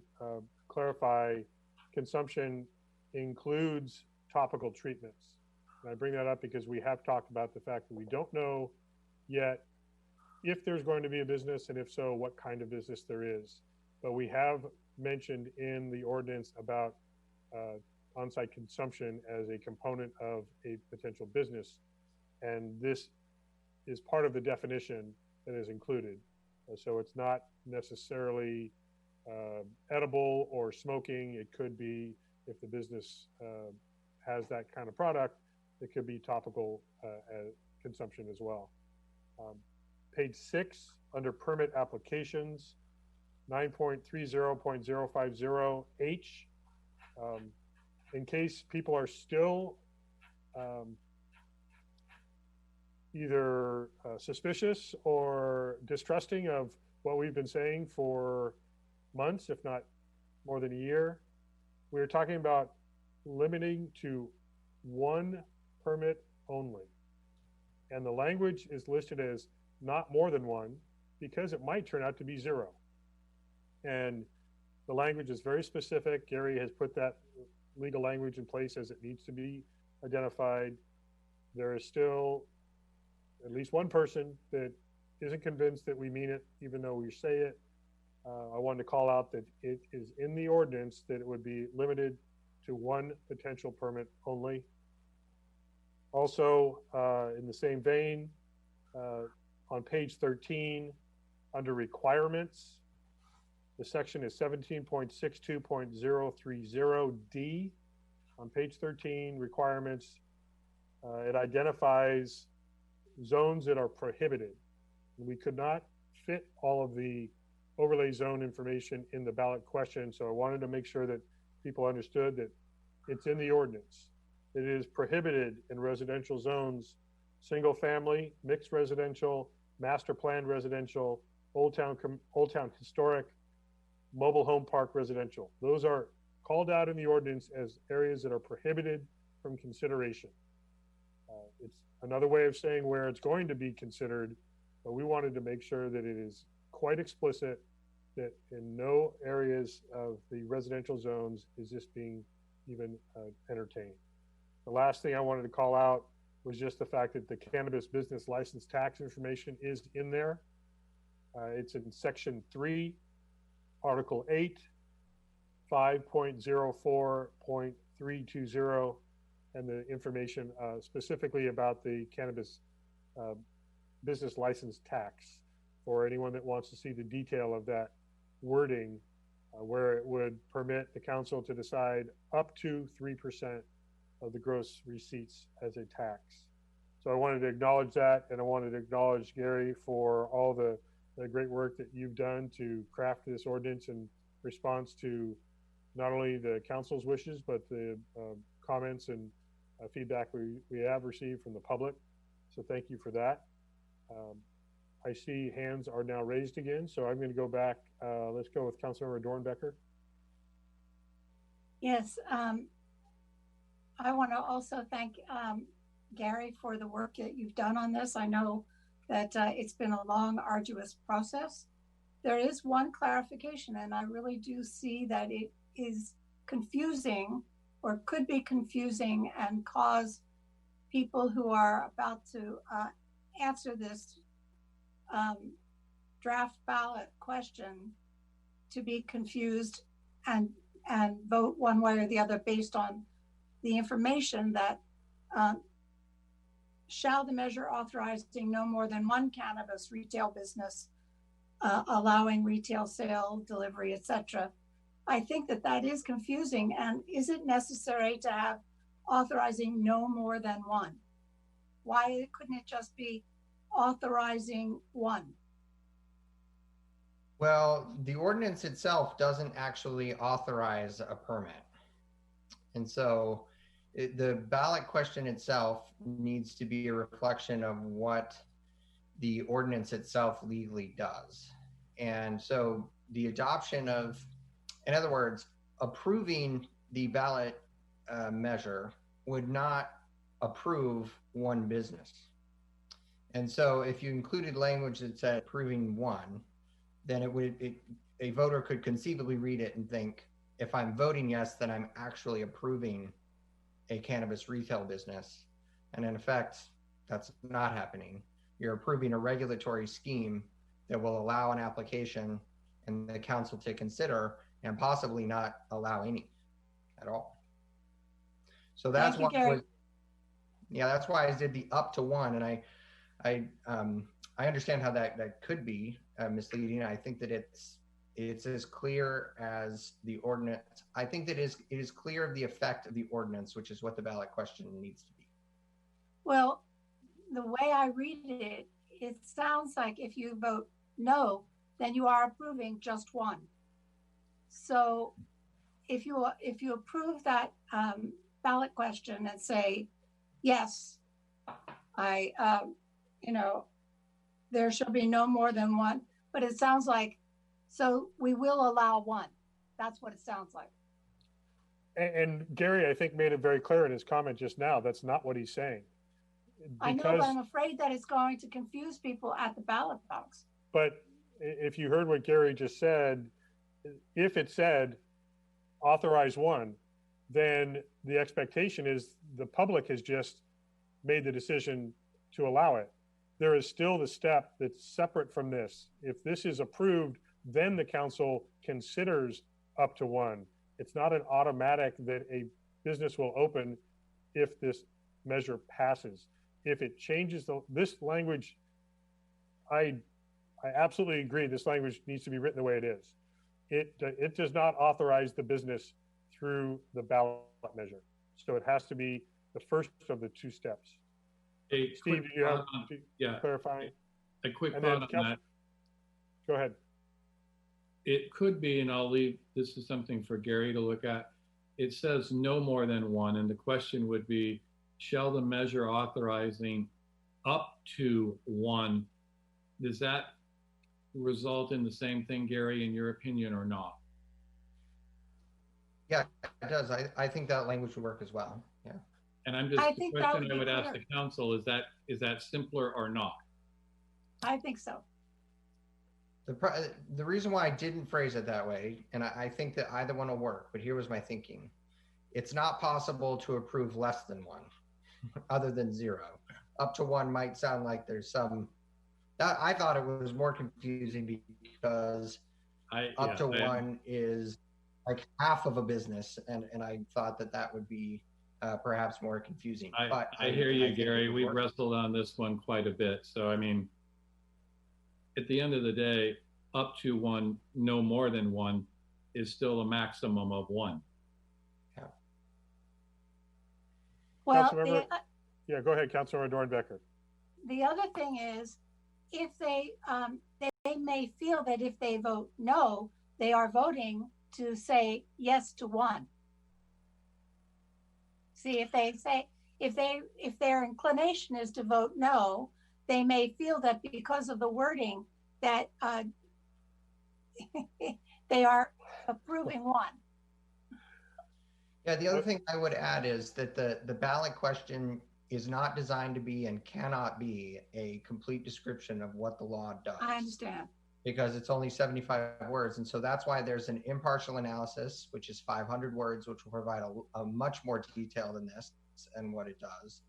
clarify, consumption includes topical treatments. And I bring that up because we have talked about the fact that we don't know yet if there's going to be a business, and if so, what kind of business there is. But we have mentioned in the ordinance about on-site consumption as a component of a potential business. And this is part of the definition that is included. So it's not necessarily edible or smoking. It could be, if the business has that kind of product, it could be topical consumption as well. Page 6, under permit applications, 9.30.050H. In case people are still either suspicious or distrusting of what we've been saying for months, if not more than a year, we're talking about limiting to 1 permit only. And the language is listed as not more than one, because it might turn out to be zero. And the language is very specific. Gary has put that legal language in place as it needs to be identified. There is still at least one person that isn't convinced that we mean it, even though we say it. I wanted to call out that it is in the ordinance that it would be limited to one potential permit only. Also, in the same vein, on page 13, under requirements, the section is 17.62.030D. On page 13, requirements, it identifies zones that are prohibited. We could not fit all of the overlay zone information in the ballot question, so I wanted to make sure that people understood that it's in the ordinance. It is prohibited in residential zones, single family, mixed residential, master planned residential, old town historic, mobile home park residential. Those are called out in the ordinance as areas that are prohibited from consideration. It's another way of saying where it's going to be considered, but we wanted to make sure that it is quite explicit that in no areas of the residential zones is this being even entertained. The last thing I wanted to call out was just the fact that the cannabis business license tax information is in there. It's in section 3, article 8, 5.04.320, and the information specifically about the cannabis business license tax for anyone that wants to see the detail of that wording, where it would permit the council to decide up to 3% of the gross receipts as a tax. So I wanted to acknowledge that, and I wanted to acknowledge Gary for all the great work that you've done to craft this ordinance in response to not only the council's wishes, but the comments and feedback we have received from the public. So thank you for that. I see hands are now raised again, so I'm going to go back. Let's go with Councilmember Dornbecker. Yes, I want to also thank Gary for the work that you've done on this. I know that it's been a long, arduous process. There is one clarification, and I really do see that it is confusing or could be confusing and cause people who are about to answer this draft ballot question to be confused and vote one way or the other based on the information that shall the measure authorizing no more than one cannabis retail business allowing retail sale, delivery, etc. I think that is confusing. And is it necessary to have authorizing no more than one? Why couldn't it just be authorizing one? Well, the ordinance itself doesn't actually authorize a permit. And so the ballot question itself needs to be a reflection of what the ordinance itself legally does. And so the adoption of, in other words, approving the ballot measure would not approve one business. And so if you included language that said approving one, then a voter could conceivably read it and think, if I'm voting yes, then I'm actually approving a cannabis retail business. And in effect, that's not happening. You're approving a regulatory scheme that will allow an application and the council to consider and possibly not allow any at all. So that's why that's why I did the up to one. And I understand how that could be misleading. I think that it's as clear as the ordinance. I think that it is clear of the effect of the ordinance, which is what the ballot question needs to be. Well, the way I read it, it sounds like if you vote no, then you are approving just one. So if you approve that ballot question and say, yes, there shall be no more than one, but it sounds like, so we will allow one. That's what it sounds like. And Gary, I think, made it very clear in his comment just now, that's not what he's saying. I know, but because, I'm afraid that it's going to confuse people at the ballot box. but if you heard what Gary just said, if it said authorize one, then the expectation is the public has just made the decision to allow it. There is still the step that's separate from this. If this is approved, then the council considers up to one. It's not an automatic that a business will open if this measure passes. If it changes this language, I absolutely agree. This language needs to be written the way it is. It does not authorize the business through the ballot measure. So it has to be the first of the two steps. Steve, do you have clarifying? A quick And thought then on that. Go ahead. It could be, and I'll leave, this is something for Gary to look at. It says no more than one, and the question would be, shall the measure authorizing up to one, does that result in the same thing, Gary, in your opinion, or not? Yeah, it does. I think that language would work as well. Yeah. And I'm just, I the think that question would I be would ask clear. the council, is that simpler or not? I think so. The reason why I didn't phrase it that way, and I think that either one will work, but here was my thinking. It's not possible to approve less than one, other than zero. Up to one might sound like there's some, I thought it was more confusing because up to one is like half of a business, and I thought that would be perhaps more confusing. But I hear you, Gary. We've work. wrestled on this one quite a bit. So, I mean, at the end of the day, up to one, no more than one, is still a maximum of one. Yeah. Well, Yeah, go ahead, Councilmember Dornbecker. the other thing is, if they may feel that if they vote no, they are voting to say yes to one. See, if their inclination is to vote no, they may feel that because of the wording that they are approving one. Yeah, the other thing I would add is that the ballot question is not designed to be and cannot be a complete description of what the law does. I understand. Because it's only 75 words. And so that's why there's an impartial analysis, which is 500 words, which will provide a much more detail than this and what it does.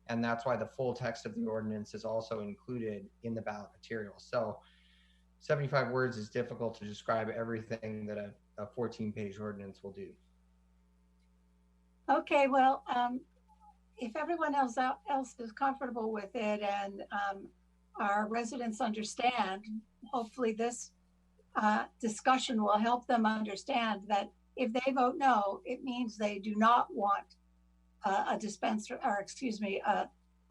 And that's why the full text of the ordinance is also included in the ballot material. So 75 words is difficult to describe everything that a 14-page ordinance will do. Okay, well, if everyone else is comfortable with it and our residents understand, hopefully this discussion will help them understand that if they vote no, it means they do not want a dispenser, or excuse me, a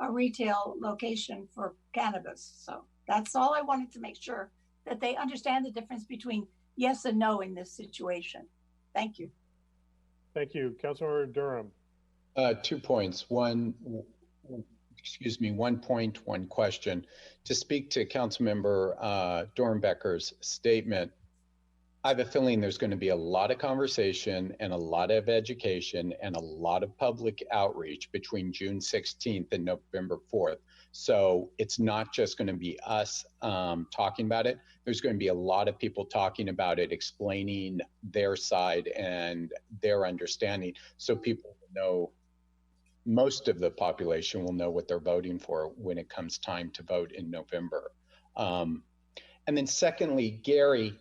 retail location for cannabis. So that's all I wanted to make sure, that they understand the difference between yes and no in this situation. Thank you. Thank you. Councilmember Durham. 2 points. One point, one question. To speak to Councilmember Dornbecker's statement, I have a feeling there's going to be a lot of conversation and a lot of education and a lot of public outreach between June 16th and November 4th. So it's not just going to be us talking about it. There's going to be a lot of people talking about it, explaining their side and their understanding, so people know, most of the population will know what they're voting for when it comes time to vote in November. And then secondly, Gary,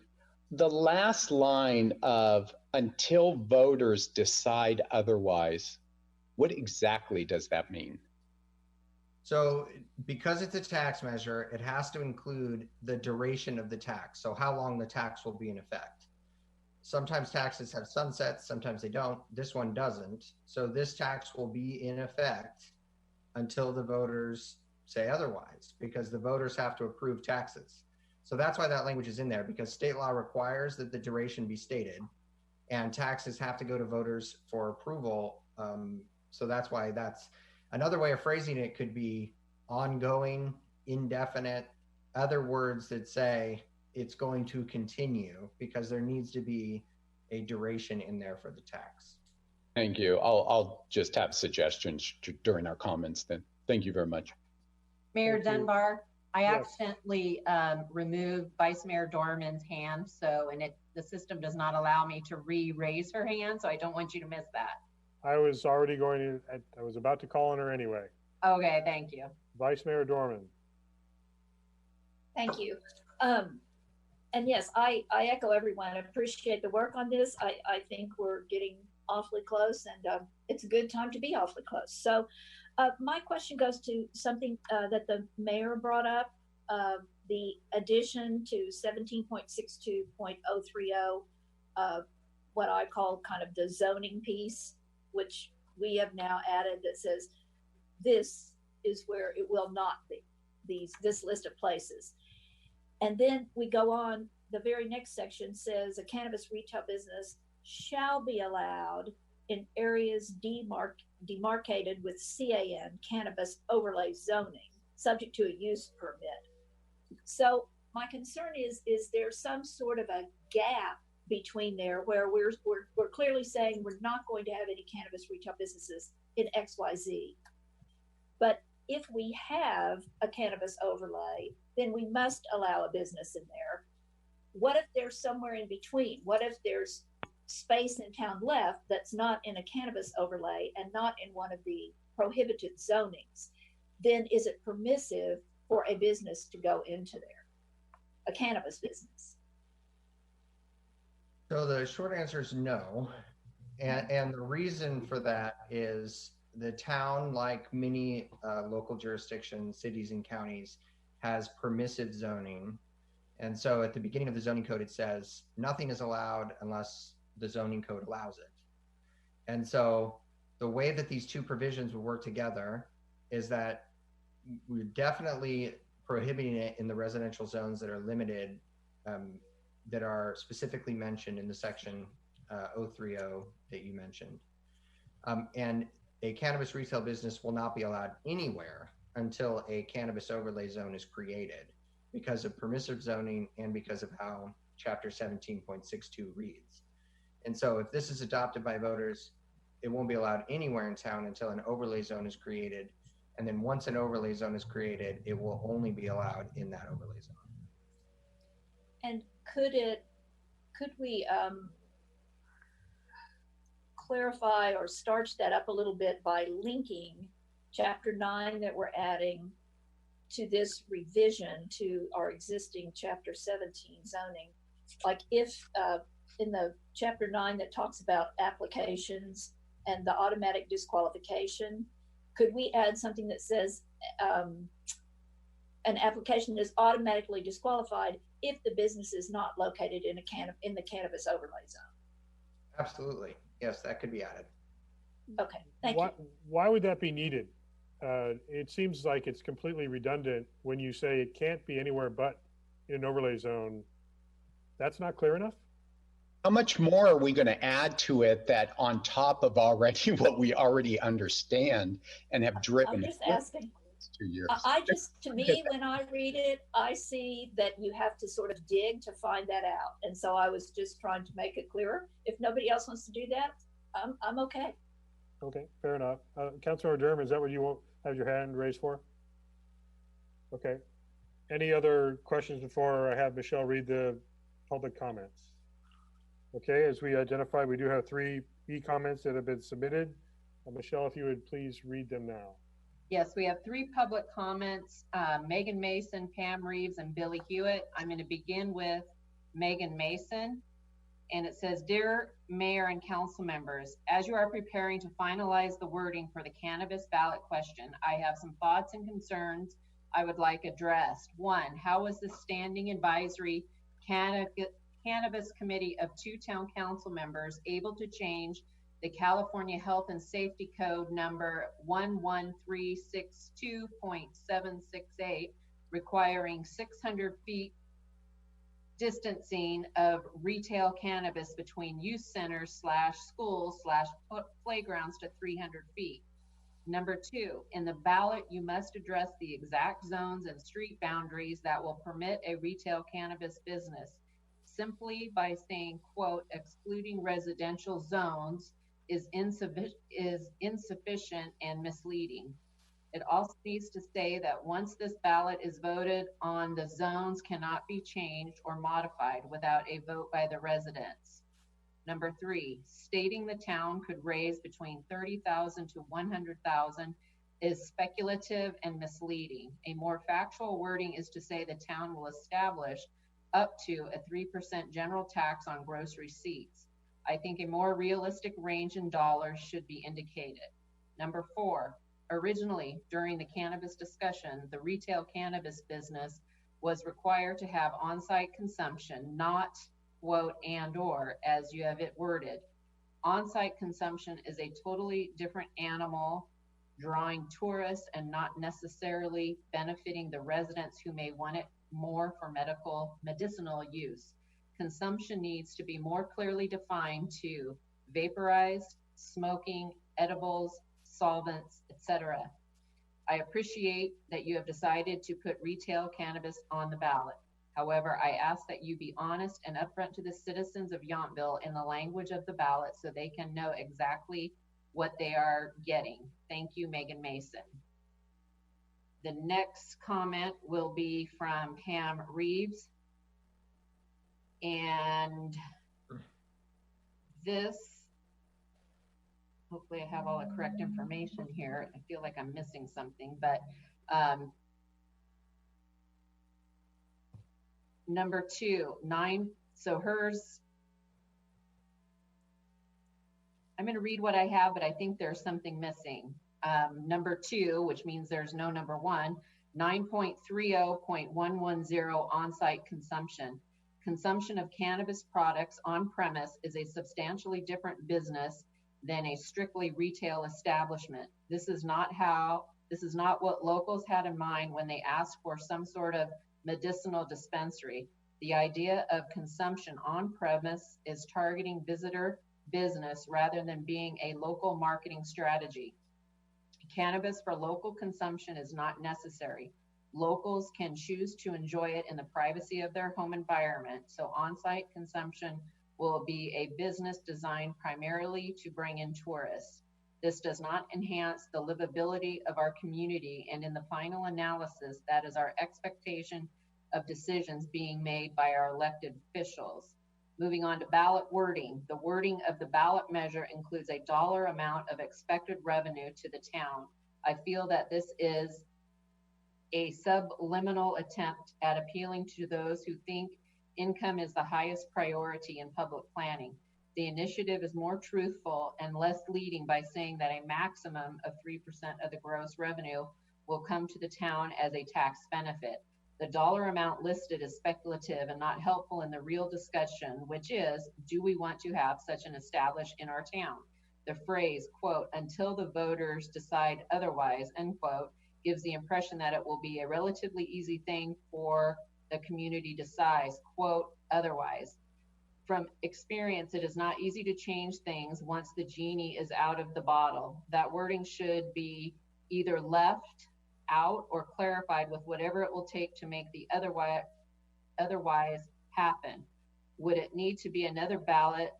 the last line of "until voters decide otherwise," what exactly does that mean? So because it's a tax measure, it has to include the duration of the tax. So how long the tax will be in effect. Sometimes taxes have sunsets, sometimes they don't. This one doesn't. So this tax will be in effect until the voters say otherwise, because the voters have to approve taxes. So that's why that language is in there, because state law requires that the duration be stated and taxes have to go to voters for approval. So that's why that's another way of phrasing it. Could be ongoing, indefinite, other words that say it's going to continue, because there needs to be a duration in there for the tax. Thank you. I'll just have suggestions during our comments then. Thank you very much. Mayor Thank you. Dunbar, I Yes. accidentally removed Vice Mayor Dorman's hand, the system does not allow me to re-raise her hand, so I don't want you to miss that. I was already I was about to call on her anyway. Okay, thank you. Vice Mayor Dorman. Thank you. And yes, I echo everyone. I appreciate the work on this. I think we're getting awfully close, and it's a good time to be awfully close. So my question goes to something that the mayor brought up, the addition to 17.62.030, what I call kind of the zoning piece, which we have now added that says this is where it will not be, this list of places. And then we go on, the very next section says a cannabis retail business shall be allowed in areas demarcated with CAN, cannabis overlay zoning, subject to a use permit. So my concern is there some sort of a gap between there where we're clearly saying we're not going to have any cannabis retail businesses in XYZ. But if we have a cannabis overlay, then we must allow a business in there. What if there's somewhere in between? What if there's space in town left that's not in a cannabis overlay and not in one of the prohibited zonings? Then is it permissive for a business to go into there, a cannabis business? So the short answer is no. And the reason for that is the town, like many local jurisdictions, cities and counties, has permissive zoning. And so at the beginning of the zoning code, it says nothing is allowed unless the zoning code allows it. And so the way that these two provisions will work together is that we're definitely prohibiting it in the residential zones that are limited, that are specifically mentioned in the section 030 that you mentioned. And a cannabis retail business will not be allowed anywhere until a cannabis overlay zone is created because of permissive zoning and because of how chapter 17.62 reads. And so if this is adopted by voters, it won't be allowed anywhere in town until an overlay zone is created. And then once an overlay zone is created, it will only be allowed in that overlay zone. And could we clarify or starch that up a little bit by linking chapter 9 that we're adding to this revision to our existing chapter 17 zoning? Like if in the chapter 9 that talks about applications and the automatic disqualification, could we add something that says an application is automatically disqualified if the business is not located in the cannabis overlay zone? Absolutely. Yes, that could be added. Okay, thank you. Why would that be needed? It seems like it's completely redundant when you say it can't be anywhere but in an overlay zone. That's not clear enough? How much more are we going to add to it that on top of already what we already understand and have driven? I'm just asking. 2 years. To me, when I read it, I see that you have to sort of dig to find that out. And so I was just trying to make it clearer. If nobody else wants to do that, I'm okay. Okay, fair enough. Councilor Durham, is that what you have your hand raised for? Okay. Any other questions before I have Michelle read the public comments? Okay, as we identified, we do have 3 e-comments that have been submitted. Michelle, if you would please read them now. Yes, we have 3 public comments, Megan Mason, Pam Reeves, and Billy Hewitt. I'm going to begin with Megan Mason. And it says, Dear Mayor and Council members, as you are preparing to finalize the wording for the cannabis ballot question, I have some thoughts and concerns I would like addressed. 1, how was the Standing Advisory Cannabis Committee of 2 town council members able to change the California Health and Safety Code number 11362.768, requiring 600 feet distancing of retail cannabis between youth centers / schools / playgrounds to 300 feet. Number 2, in the ballot, you must address the exact zones and street boundaries that will permit a retail cannabis business. Simply by saying, quote, excluding residential zones is insufficient and misleading. It also needs to say that once this ballot is voted on, the zones cannot be changed or modified without a vote by the residents. Number 3, stating the town could raise between 30,000 to 100,000 is speculative and misleading. A more factual wording is to say the town will establish up to a 3% general tax on gross receipts. I think a more realistic range in dollars should be indicated. Number 4, originally during the cannabis discussion, the retail cannabis business was required to have on-site consumption, not quote and or as you have it worded. On-site consumption is a totally different animal, drawing tourists and not necessarily benefiting the residents who may want it more for medicinal use. Consumption needs to be more clearly defined to vaporized, smoking, edibles, solvents, etc. I appreciate that you have decided to put retail cannabis on the ballot. However, I ask that you be honest and upfront to the citizens of Yountville in the language of the ballot so they can know exactly what they are getting. Thank you, Megan Mason. The next comment will be from Pam Reeves. And this, hopefully I have all the correct information here. I feel like I'm missing something, but number 2, 9, so hers, I'm going to read what I have, but I think there's something missing. Number 2, which means there's no number 1, 9.30.110 on-site consumption. Consumption of cannabis products on premise is a substantially different business than a strictly retail establishment. This is not what locals had in mind when they asked for some sort of medicinal dispensary. The idea of consumption on premise is targeting visitor business rather than being a local marketing strategy. Cannabis for local consumption is not necessary. Locals can choose to enjoy it in the privacy of their home environment, so on-site consumption will be a business designed primarily to bring in tourists. This does not enhance the livability of our community, and in the final analysis, that is our expectation of decisions being made by our elected officials. Moving on to ballot wording. The wording of the ballot measure includes a dollar amount of expected revenue to the town. I feel that this is a subliminal attempt at appealing to those who think income is the highest priority in public planning. The initiative is more truthful and less leading by saying that a maximum of 3% of the gross revenue will come to the town as a tax benefit. The dollar amount listed is speculative and not helpful in the real discussion, which is, do we want to have such an established in our town? The phrase, quote, until the voters decide otherwise, end quote, gives the impression that it will be a relatively easy thing for the community to decide, quote, otherwise. From experience, it is not easy to change things once the genie is out of the bottle. That wording should be either left out or clarified with whatever it will take to make the otherwise happen. Would it need to be another ballot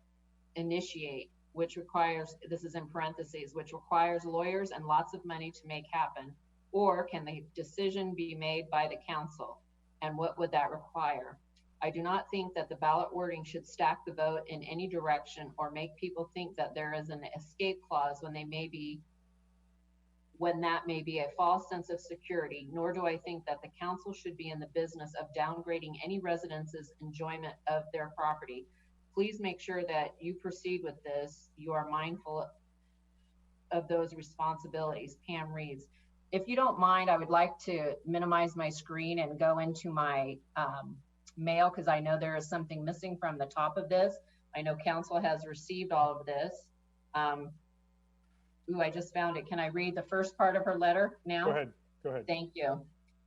initiate, which requires, this is in parentheses, which requires lawyers and lots of money to make happen? Or can the decision be made by the council? And what would that require? I do not think that the ballot wording should stack the vote in any direction or make people think that there is an escape clause when that may be a false sense of security, nor do I think that the council should be in the business of downgrading any residents' enjoyment of their property. Please make sure that you proceed with this. You are mindful of those responsibilities. Pam Reeves. If you don't mind, I would like to minimize my screen and go into my mail because I know there is something missing from the top of this. I know council has received all of this. I just found it. Can I read the first part of her letter now? Go ahead. Thank you.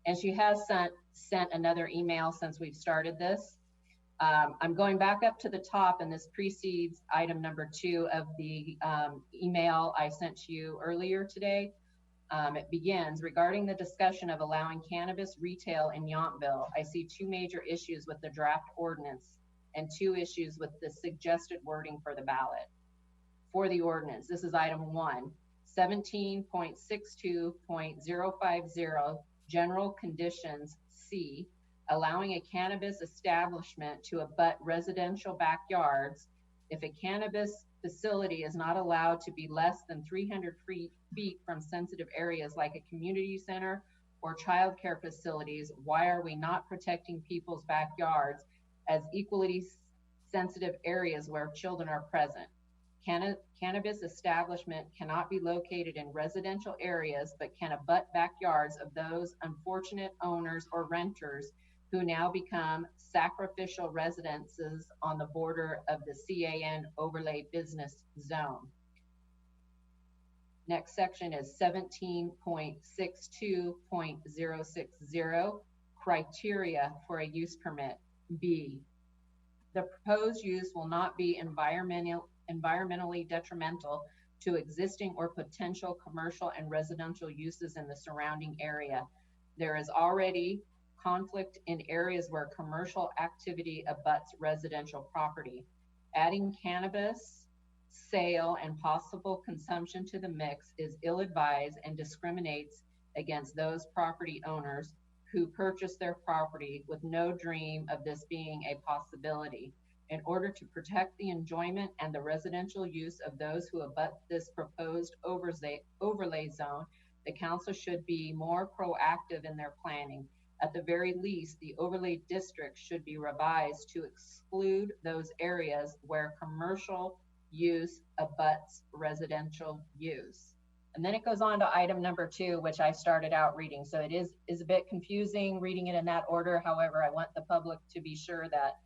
And she has sent another email since we've started this. I'm going back up to the top, and this precedes item number 2 of the email I sent to you earlier today. It begins, regarding the discussion of allowing cannabis retail in Yountville, I see 2 major issues with the draft ordinance and 2 issues with the suggested wording for the ballot. For the ordinance, this is item 1. 17.62.050 general conditions C, allowing a cannabis establishment to abut residential backyards if a cannabis facility is not allowed to be less than 300 feet from sensitive areas like a community center or childcare facilities. Why are we not protecting people's backyards as equally sensitive areas where children are present? Cannabis establishment cannot be located in residential areas, but can abut backyards of those unfortunate owners or renters who now become sacrificial residences on the border of the CAN overlay business zone. Next section is 17.62.060, criteria for a use permit. B, the proposed use will not be environmentally detrimental to existing or potential commercial and residential uses in the surrounding area. There is already conflict in areas where commercial activity abuts residential property. Adding cannabis sale and possible consumption to the mix is ill-advised and discriminates against those property owners who purchase their property with no dream of this being a possibility. In order to protect the enjoyment and the residential use of those who abut this proposed overlay zone, the council should be more proactive in their planning. At the very least, the overlay district should be revised to exclude those areas where commercial use abuts residential use. And then it goes on to item number 2, which I started out reading. So it is a bit confusing reading it in that order. However, I want the public to be sure that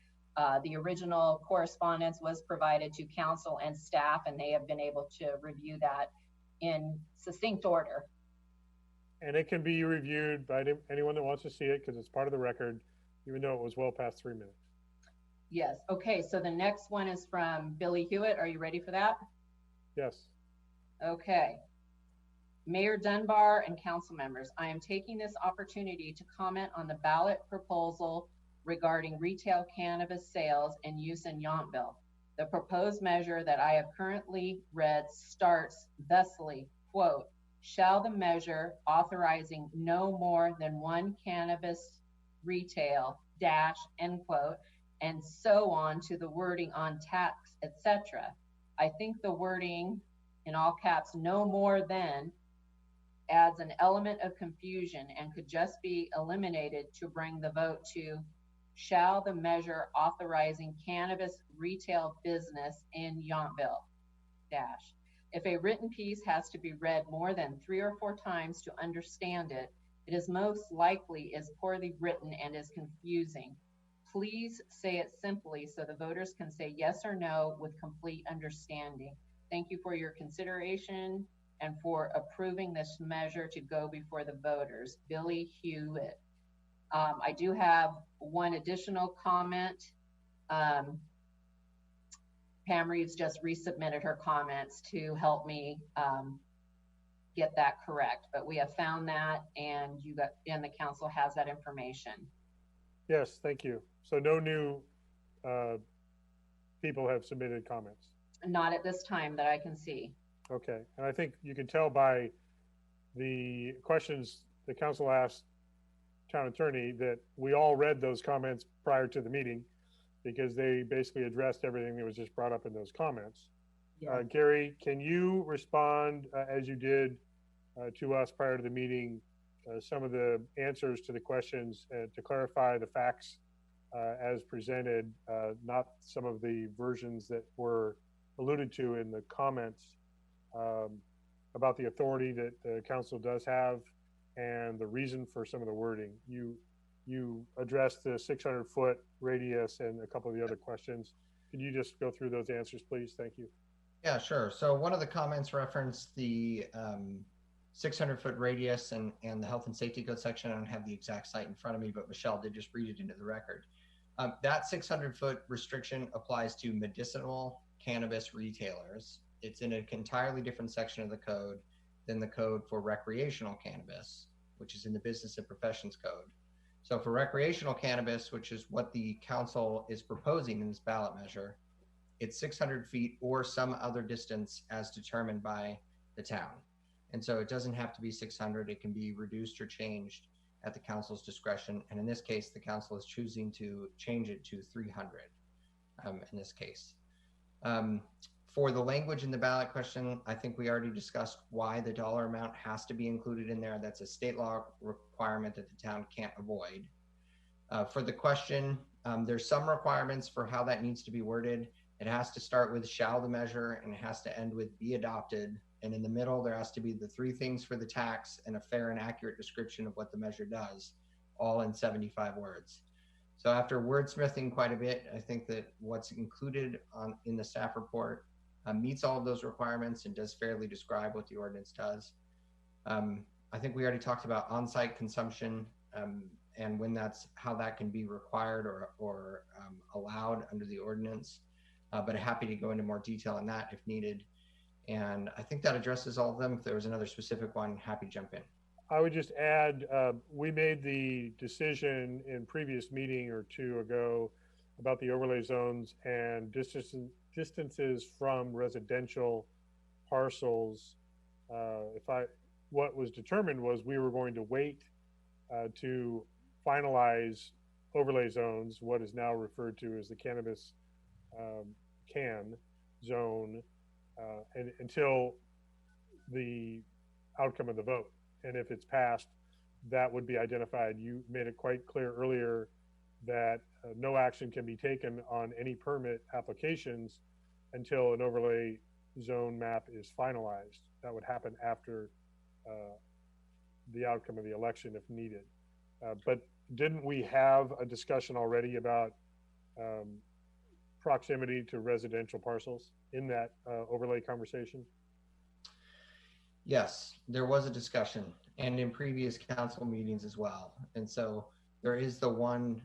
the original correspondence was provided to council and staff, and they have been able to review that in succinct order. And it can be reviewed by anyone that wants to see it because it's part of the record, even though it was well past 3 minutes. Yes. Okay. So the next one is from Billy Hewitt. Are you ready for that? Yes. Okay. Mayor Dunbar and council members, I am taking this opportunity to comment on the ballot proposal regarding retail cannabis sales and use in Yountville. The proposed measure that I have currently read starts thusly, quote, shall the measure authorizing no more than one cannabis retail dash, end quote, and so on to the wording on tax, etc. I think the wording in all caps, no more than, adds an element of confusion and could just be eliminated to bring the vote to shall the measure authorizing cannabis retail business in Yountville, dash. If a written piece has to be read more than 3 or 4 times to understand it, it is most likely is poorly written and is confusing. Please say it simply so the voters can say yes or no with complete understanding. Thank you for your consideration and for approving this measure to go before the voters. Billy Hewitt. I do have one additional comment. Pam Reeves just resubmitted her comments to help me get that correct, but we have found that, and the council has that information. Yes, thank you. So no new people have submitted comments. Not at this time that I can see. Okay, and I think you can tell by the questions the council asked town attorney that we all read those comments prior to the meeting because they basically addressed everything that was just brought up in those comments. Yeah. Gary, can you respond as you did to us prior to the meeting, some of the answers to the questions to clarify the facts as presented, not some of the versions that were alluded to in the comments about the authority that the council does have and the reason for some of the wording. You addressed the 600-foot radius and a couple of the other questions. Could you just go through those answers, please? Thank you. Yeah, sure. So one of the comments referenced the 600-foot radius and the health and safety code section. I don't have the exact site in front of me, but Michelle did just read it into the record. That 600-foot restriction applies to medicinal cannabis retailers. It's in an entirely different section of the code than the code for recreational cannabis, which is in the Business and Professions Code. So for recreational cannabis, which is what the council is proposing in this ballot measure, it's 600 feet or some other distance as determined by the town. And so it doesn't have to be 600. It can be reduced or changed at the council's discretion. And in this case, the council is choosing to change it to 300 in this case. For the language in the ballot question, I think we already discussed why the dollar amount has to be included in there. That's a state law requirement that the town can't avoid. For the question, there's some requirements for how that needs to be worded. It has to start with shall the measure, and it has to end with be adopted. And in the middle, there has to be the 3 things for the tax and a fair and accurate description of what the measure does, all in 75 words. So after wordsmithing quite a bit, I think that what's included in the staff report meets all of those requirements and does fairly describe what the ordinance does. I think we already talked about on-site consumption and when how that can be required or allowed under the ordinance. But I'm happy to go into more detail on that if needed. And I think that addresses all of them. If there was another specific one, happy to jump in. I would just add, we made the decision in previous meeting or 2 ago about the overlay zones and distances from residential parcels. What was determined was we were going to wait to finalize overlay zones, what is now referred to as the cannabis can zone, and until the outcome of the vote. And if it's passed, that would be identified. You made it quite clear earlier that no action can be taken on any permit applications until an overlay zone map is finalized. That would happen after the outcome of the election if needed. But didn't we have a discussion already about proximity to residential parcels in that overlay conversation? Yes, there was a discussion, and in previous council meetings as well. And so there is the one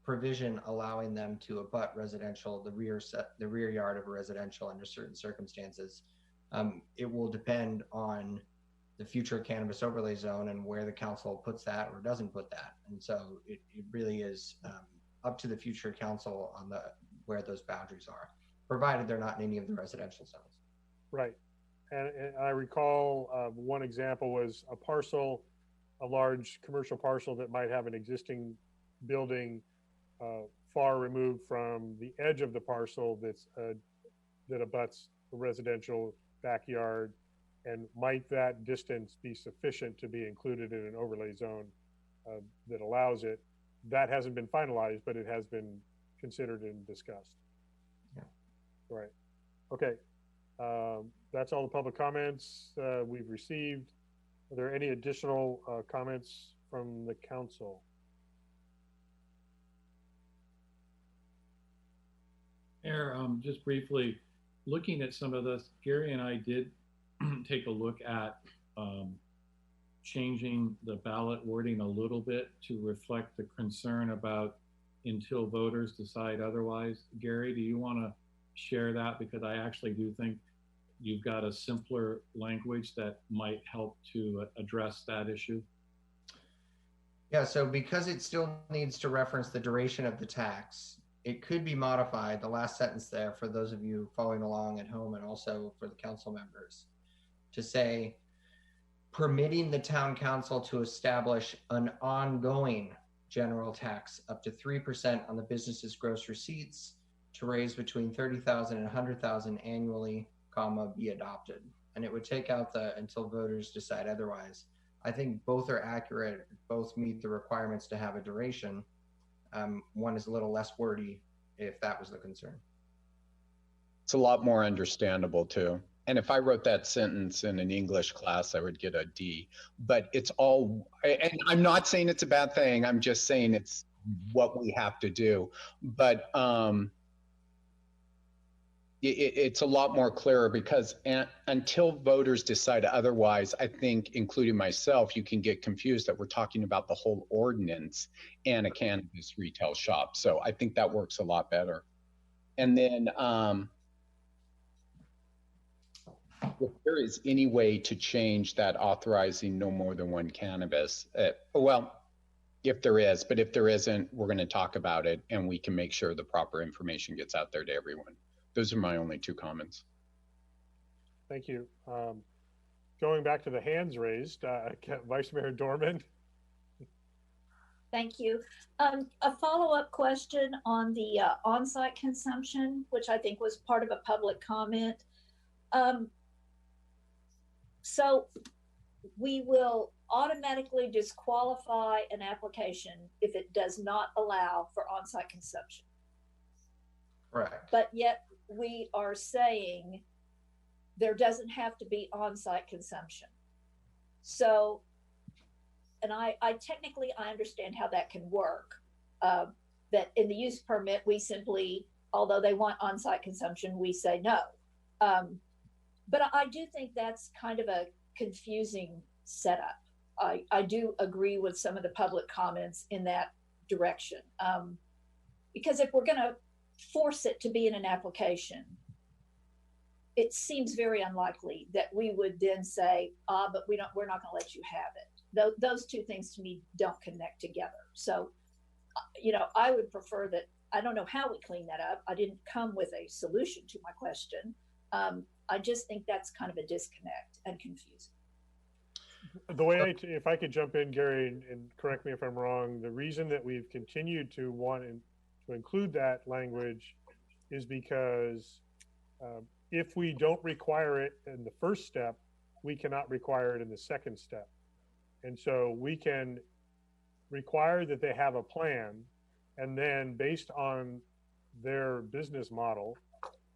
provision allowing them to abut residential, the rear yard of a residential under certain circumstances. It will depend on the future cannabis overlay zone and where the council puts that or doesn't put that. And so it really is up to the future council on where those boundaries are, provided they're not in any of the residential zones. Right. And I recall one example was a large commercial parcel that might have an existing building far removed from the edge of the parcel that abuts a residential backyard. And might that distance be sufficient to be included in an overlay zone that allows it? That hasn't been finalized, but it has been considered and discussed. Yeah. Right. Okay. That's all the public comments we've received. Are there any additional comments from the council? Mayor, just briefly, looking at some of this, Gary and I did take a look at changing the ballot wording a little bit to reflect the concern about until voters decide otherwise. Gary, do you want to share that? Because I actually do think you've got a simpler language that might help to address that issue. Yeah, so because it still needs to reference the duration of the tax, it could be modified, the last sentence there, for those of you following along at home and also for the council members, to say, permitting the town council to establish an ongoing general tax up to 3% on the business's gross receipts to raise between 30,000 and 100,000 annually, comma, be adopted. And it would take out the until voters decide otherwise. I think both are accurate, both meet the requirements to have a duration. One is a little less wordy if that was the concern. It's a lot more understandable too. And if I wrote that sentence in an English class, I would get a D. But it's all, and I'm not saying it's a bad thing. I'm just saying it's what we have to do. But it's a lot more clearer because until voters decide otherwise, I think, including myself, you can get confused that we're talking about the whole ordinance and a cannabis retail shop. So I think that works a lot better. And then if there is any way to change that authorizing no more than one cannabis, well, if there is, but if there isn't, we're going to talk about it and we can make sure the proper information gets out there to everyone. Those are my only 2 comments. Thank you. going back to the hands raised, Vice Mayor Dorman. Thank you. A follow-up question on the on-site consumption, which I think was part of a public comment. So we will automatically disqualify an application if it does not allow for on-site consumption. Correct. But yet we are saying there doesn't have to be on-site consumption. So, and I technically, I understand how that can work. That in the use permit, we simply, although they want on-site consumption, we say no. But I do think that's kind of a confusing setup. I do agree with some of the public comments in that direction. Because if we're going to force it to be in an application, it seems very unlikely that we would then say, but we're not going to let you have it. Those two things to me don't connect together. So, I would prefer that. I don't know how we clean that up. I didn't come with a solution to my question. I just think that's kind of a disconnect and confusing. The way if I could jump in, Gary, and correct me if I'm wrong, the reason that we've continued to want to include that language is because if we don't require it in the first step, we cannot require it in the second step. And so we can require that they have a plan, and then based on their business model,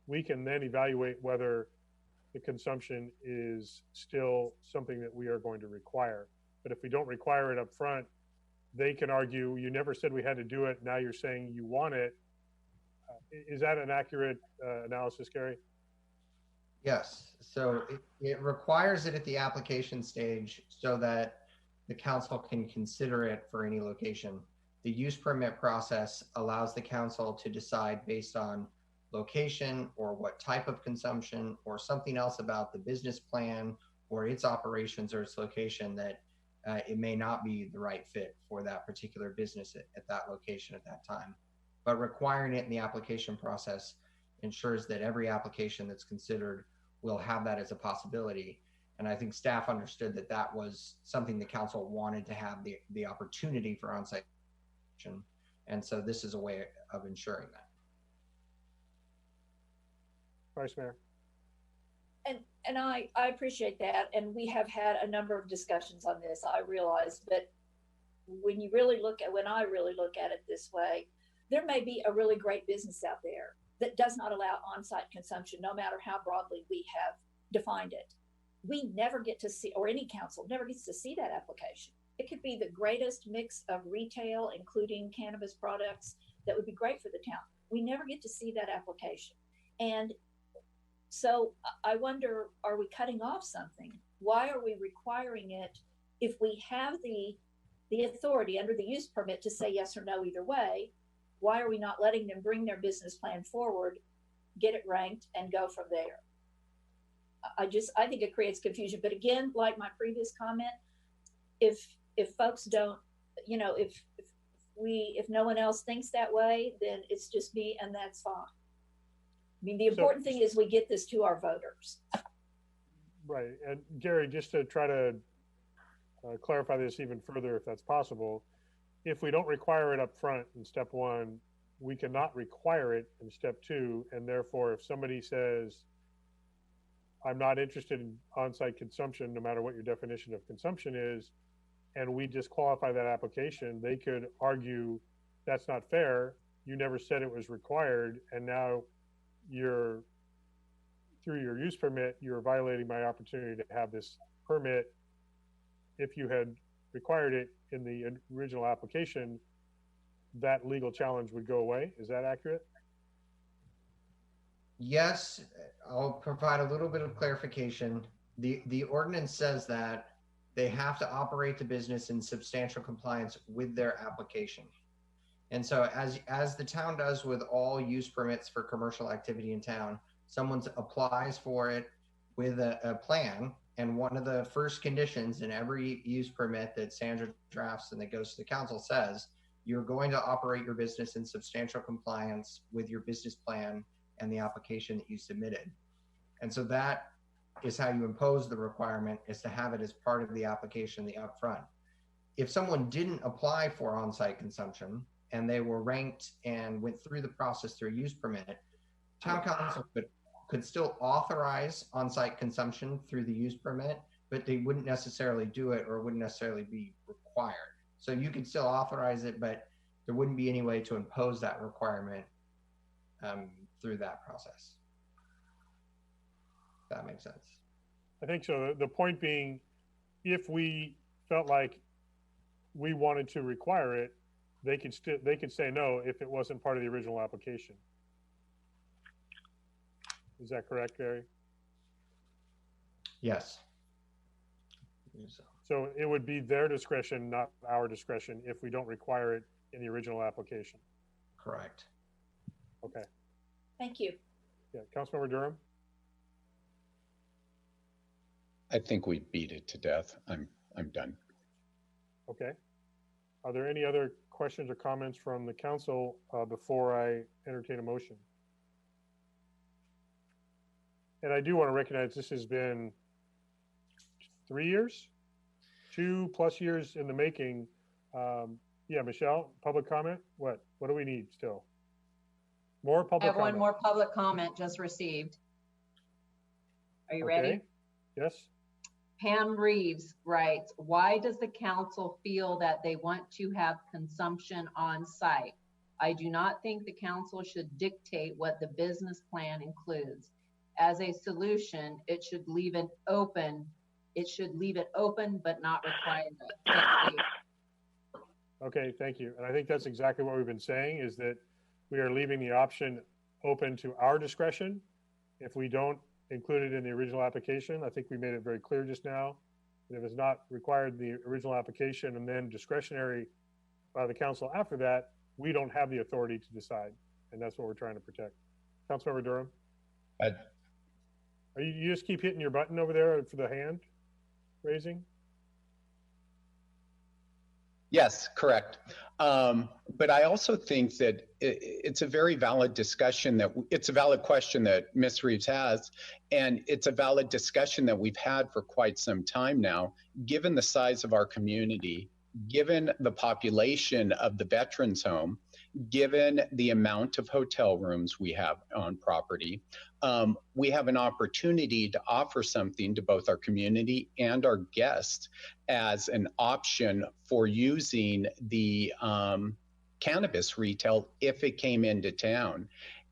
we can then evaluate whether the consumption is still something that we are going to require. But if we don't require it up front, they can argue, you never said we had to do it, now you're saying you want it. Is that an accurate analysis, Gary? Yes. So it requires it at the application stage so that the council can consider it for any location. The use permit process allows the council to decide based on location or what type of consumption or something else about the business plan or its operations or its location that it may not be the right fit for that particular business at that location at that time. But requiring it in the application process ensures that every application that's considered will have that as a possibility. And I think staff understood that that was something the council wanted to have the opportunity for on-site. And so this is a way of ensuring that. Vice Mayor. And I appreciate that. And we have had a number of discussions on this, I realize, but when I really look at it this way, there may be a really great business out there that does not allow on-site consumption, no matter how broadly we have defined it. We never get to see, or any council never gets to see that application. It could be the greatest mix of retail, including cannabis products, that would be great for the town. We never get to see that application. And so I wonder, are we cutting off something? Why are we requiring it if we have the authority under the use permit to say yes or no either way? Why are we not letting them bring their business plan forward, get it ranked, and go from there? I think it creates confusion. But again, like my previous comment, if folks don't, if no one else thinks that way, then it's just me, and that's fine. I mean, the important thing is we get this to our voters. Right. And Gary, just to try to clarify this even further, if that's possible, if we don't require it up front in step one, we cannot require it in step two. And therefore, if somebody says, I'm not interested in on-site consumption, no matter what your definition of consumption is, and we disqualify that application, they could argue that's not fair. You never said it was required. And now through your use permit, you're violating my opportunity to have this permit. If you had required it in the original application, that legal challenge would go away. Is that accurate? Yes, I'll provide a little bit of clarification. The ordinance says that they have to operate the business in substantial compliance with their application. And so as the town does with all use permits for commercial activity in town, someone applies for it with a plan. And one of the first conditions in every use permit that Sandra drafts and that goes to the council says, you're going to operate your business in substantial compliance with your business plan and the application that you submitted. And so that is how you impose the requirement, is to have it as part of the application, the upfront. If someone didn't apply for on-site consumption and they were ranked and went through the process through a use permit, town council could still authorize on-site consumption through the use permit, but they wouldn't necessarily do it or wouldn't necessarily be required. So you could still authorize it, but there wouldn't be any way to impose that requirement through that process. If that makes sense. I think so. The point being, if we felt like we wanted to require it, they could say no if it wasn't part of the original application. Is that correct, Gary? Yes. So it would be their discretion, not our discretion, if we don't require it in the original application. Correct. Okay. Thank you. Yeah, Councilmember Durham. I think we beat it to death. I'm done. Okay. Are there any other questions or comments from the council before I entertain a motion? And I do want to recognize this has been 3 years, 2+ years in the making. Yeah, Michelle, public comment? What do we need still? More public I have comment? one more public comment just received. Are you ready? Yes. Pam Reeves writes, why does the council feel that they want to have consumption on site? I do not think the council should dictate what the business plan includes. As a solution, it should leave it open. It should leave it open, but not require it. Okay, thank you. And I think that's exactly what we've been saying, is that we are leaving the option open to our discretion. If we don't include it in the original application, I think we made it very clear just now that if it's not required in the original application and then discretionary by the council after that, we don't have the authority to decide. And that's what we're trying to protect. Councilmember Durham. Are you just keep hitting your button over there for the hand raising? Yes, correct. But I also think that it's a very valid discussion, that it's a valid question that Ms. Reeves has, and it's a valid discussion that we've had for quite some time now, given the size of our community, given the population of the Veterans Home, given the amount of hotel rooms we have on property. We have an opportunity to offer something to both our community and our guests as an option for using the cannabis retail if it came into town.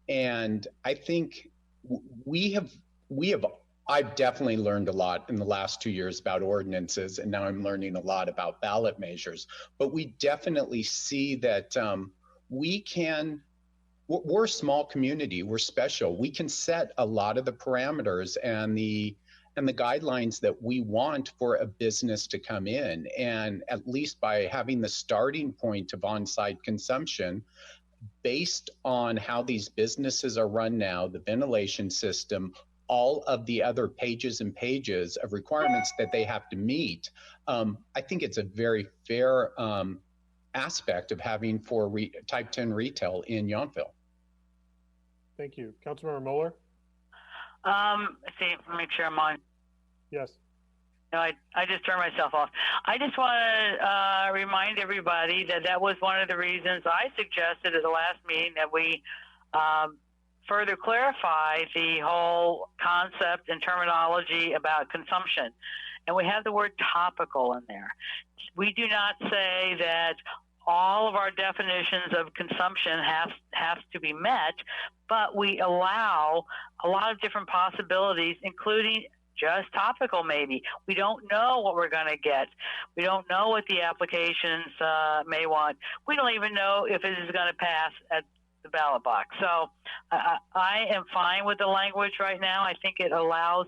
And I think I've definitely learned a lot in the last 2 years about ordinances, and now I'm learning a lot about ballot measures. But we definitely see that we're a small community, we're special. We can set a lot of the parameters and the guidelines that we want for a business to come in. And at least by having the starting point of on-site consumption, based on how these businesses are run now, the ventilation system, all of the other pages and pages of requirements that they have to meet, I think it's a very fair aspect of having for type 10 retail in Yountville. Thank you. Councilmember Mueller? Let's see, make sure I'm on. Yes. No, I just turned myself off. I just want to remind everybody that that was one of the reasons I suggested at the last meeting that we further clarify the whole concept and terminology about consumption. And we have the word topical in there. We do not say that all of our definitions of consumption have to be met, but we allow a lot of different possibilities, including just topical maybe. We don't know what we're going to get. We don't know what the applications may want. We don't even know if it is going to pass at the ballot box. So I am fine with the language right now. I think it allows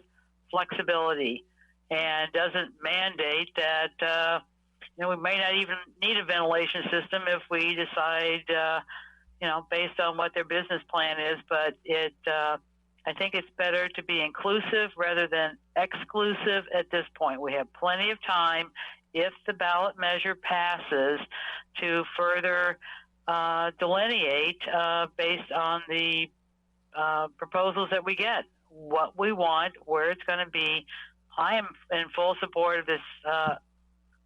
flexibility and doesn't mandate that we may not even need a ventilation system if we decide, based on what their business plan is. But I think it's better to be inclusive rather than exclusive at this point. We have plenty of time, if the ballot measure passes, to further delineate based on the proposals that we get what we want, where it's going to be. I am in full support of this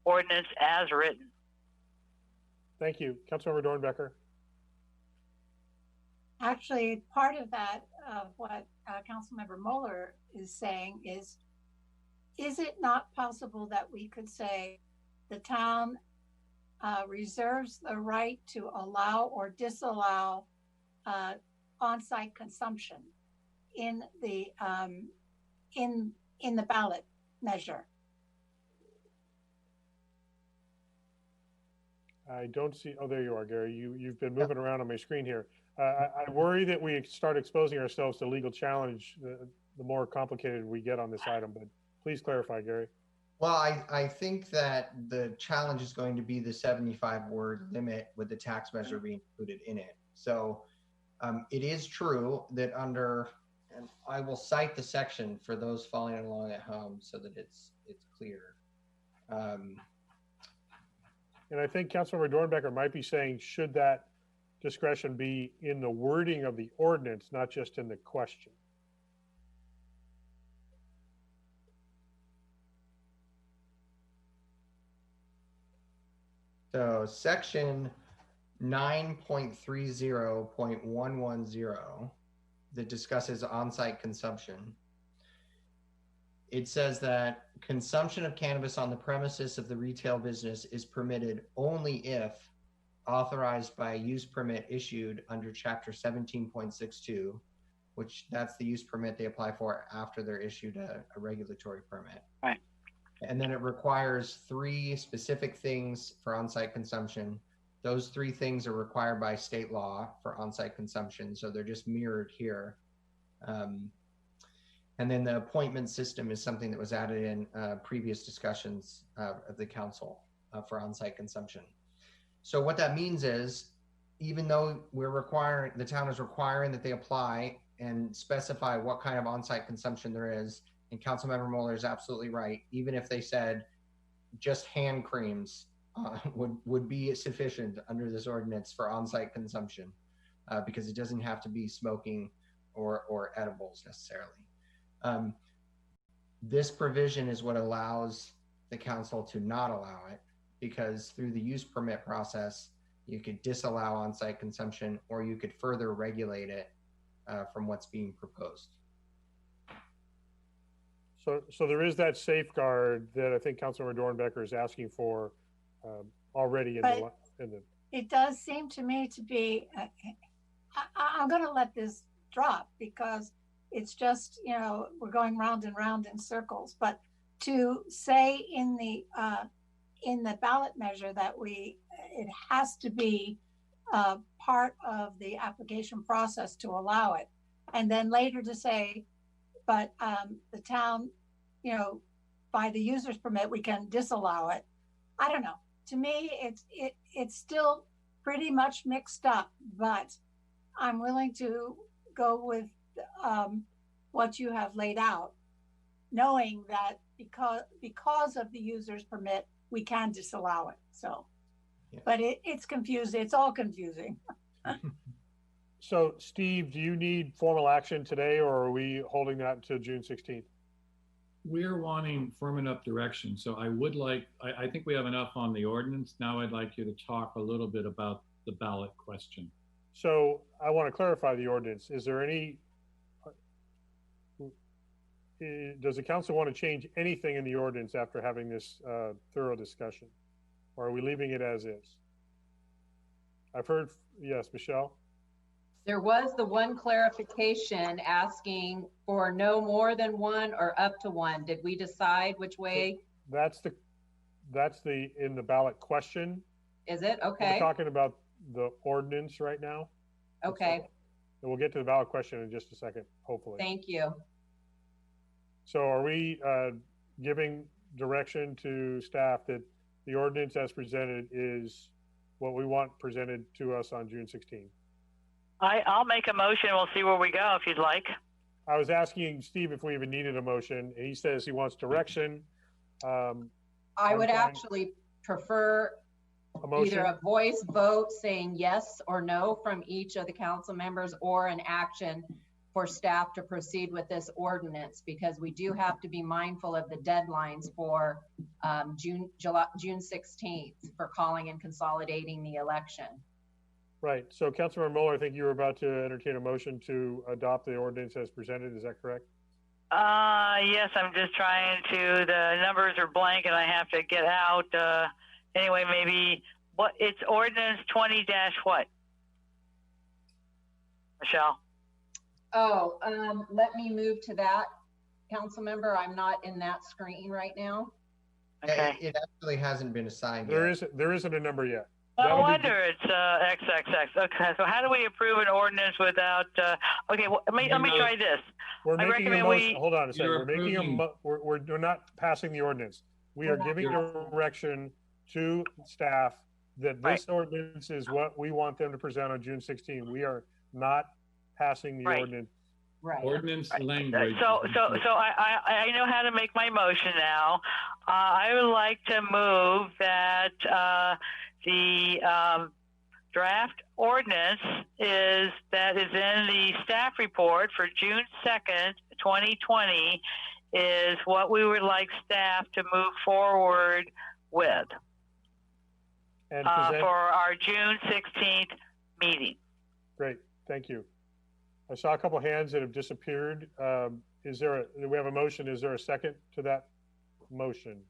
ordinance as written. Thank you. Councilmember Dornbecker. Actually, part of that, of what Councilmember Mueller is saying is it not possible that we could say the town reserves the right to allow or disallow on-site consumption in the ballot measure? I don't see, oh, there you are, Gary. You've been moving around on my screen here. I worry that we start exposing ourselves to legal challenge the more complicated we get on this item, but please clarify, Gary. Well, I think that the challenge is going to be the 75-word limit with the tax measure being included in it. So it is true that under, and I will cite the section for those following along at home so that it's clear. And I think Councilmember Dornbecker might be saying, should that discretion be in the wording of the ordinance, not just in the question? So section 9.30.110 that discusses on-site consumption. It says that consumption of cannabis on the premises of the retail business is permitted only if authorized by a use permit issued under chapter 17.62, which that's the use permit they apply for after they're issued a regulatory permit. Right. And then it requires 3 specific things for on-site consumption. Those 3 things are required by state law for on-site consumption, so they're just mirrored here. And then the appointment system is something that was added in previous discussions of the council for on-site consumption. So what that means is, even though the town is requiring that they apply and specify what kind of on-site consumption there is, and Councilmember Mueller is absolutely right, even if they said just hand creams would be sufficient under this ordinance for on-site consumption, because it doesn't have to be smoking or edibles necessarily. This provision is what allows the council to not allow it, because through the use permit process, you could disallow on-site consumption, or you could further regulate it from what's being proposed. So there is that safeguard that I think Councilmember Dornbecker is asking for already in the. It does seem to me to be, I'm going to let this drop because it's just, we're going round and round in circles, but to say in the ballot measure that it has to be part of the application process to allow it. And then later to say, but the town, by the user's permit, we can disallow it. I don't know. To me, it's still pretty much mixed up, but I'm willing to go with what you have laid out, knowing that because of the user's permit, we can disallow it. So, yeah. But it's confusing. It's all confusing. So, Steve, do you need formal action today, or are we holding that until June 16th? We're wanting firm enough direction. So I would like, I think we have enough on the ordinance. Now I'd like you to talk a little bit about the ballot question. So I want to clarify the ordinance. Is there does the council want to change anything in the ordinance after having this thorough discussion? Or are we leaving it as is? I've heard, yes, Michelle? There was the one clarification asking for no more than 1 or up to 1. Did we decide which way? That's in the ballot question. Is it? Okay. We're talking about the ordinance right now. Okay. And we'll get to the ballot question in just a second, hopefully. Thank you. So are we giving direction to staff that the ordinance as presented is what we want presented to us on June 16th? I'll make a motion. We'll see where we go if you'd like. I was asking Steve if we even needed a motion. He says he wants direction. I would actually prefer either a voice vote saying yes or no from each of the council members, or an action for staff to proceed with this ordinance, because we do have to be mindful of the deadlines for June 16th for calling and consolidating the election. Right. So Councilmember Mueller, I think you were about to entertain a motion to adopt the ordinance as presented. Is that correct? Yes, I'm just trying to, the numbers are blank and I have to get out. Anyway, maybe what, it's ordinance 20 dash what? Michelle? Oh, let me move to that, council member. I'm not in that screen right now. Okay. It actually hasn't been assigned There yet. there isn't a number yet. No That'll be- wonder it's XXX. Okay, so how do we approve an ordinance without? Okay, well, let me try this. We're I making a recommend motion. we- Hold on a second. You're We're making a approving- we're not passing the ordinance. We are We're not giving passing. direction to staff that Right. this ordinance is what we want them to present on June 16. We are not passing the Right. ordinance. Right. Ordinance language. So I know how to make my motion now. I would like to move that the draft ordinance is in the staff report for June 2nd, 2020 is what we would like staff to move forward with And for present, our June 16th meeting. great, thank you. I saw a couple hands that have disappeared. Do we have a motion? Is there a second to that motion?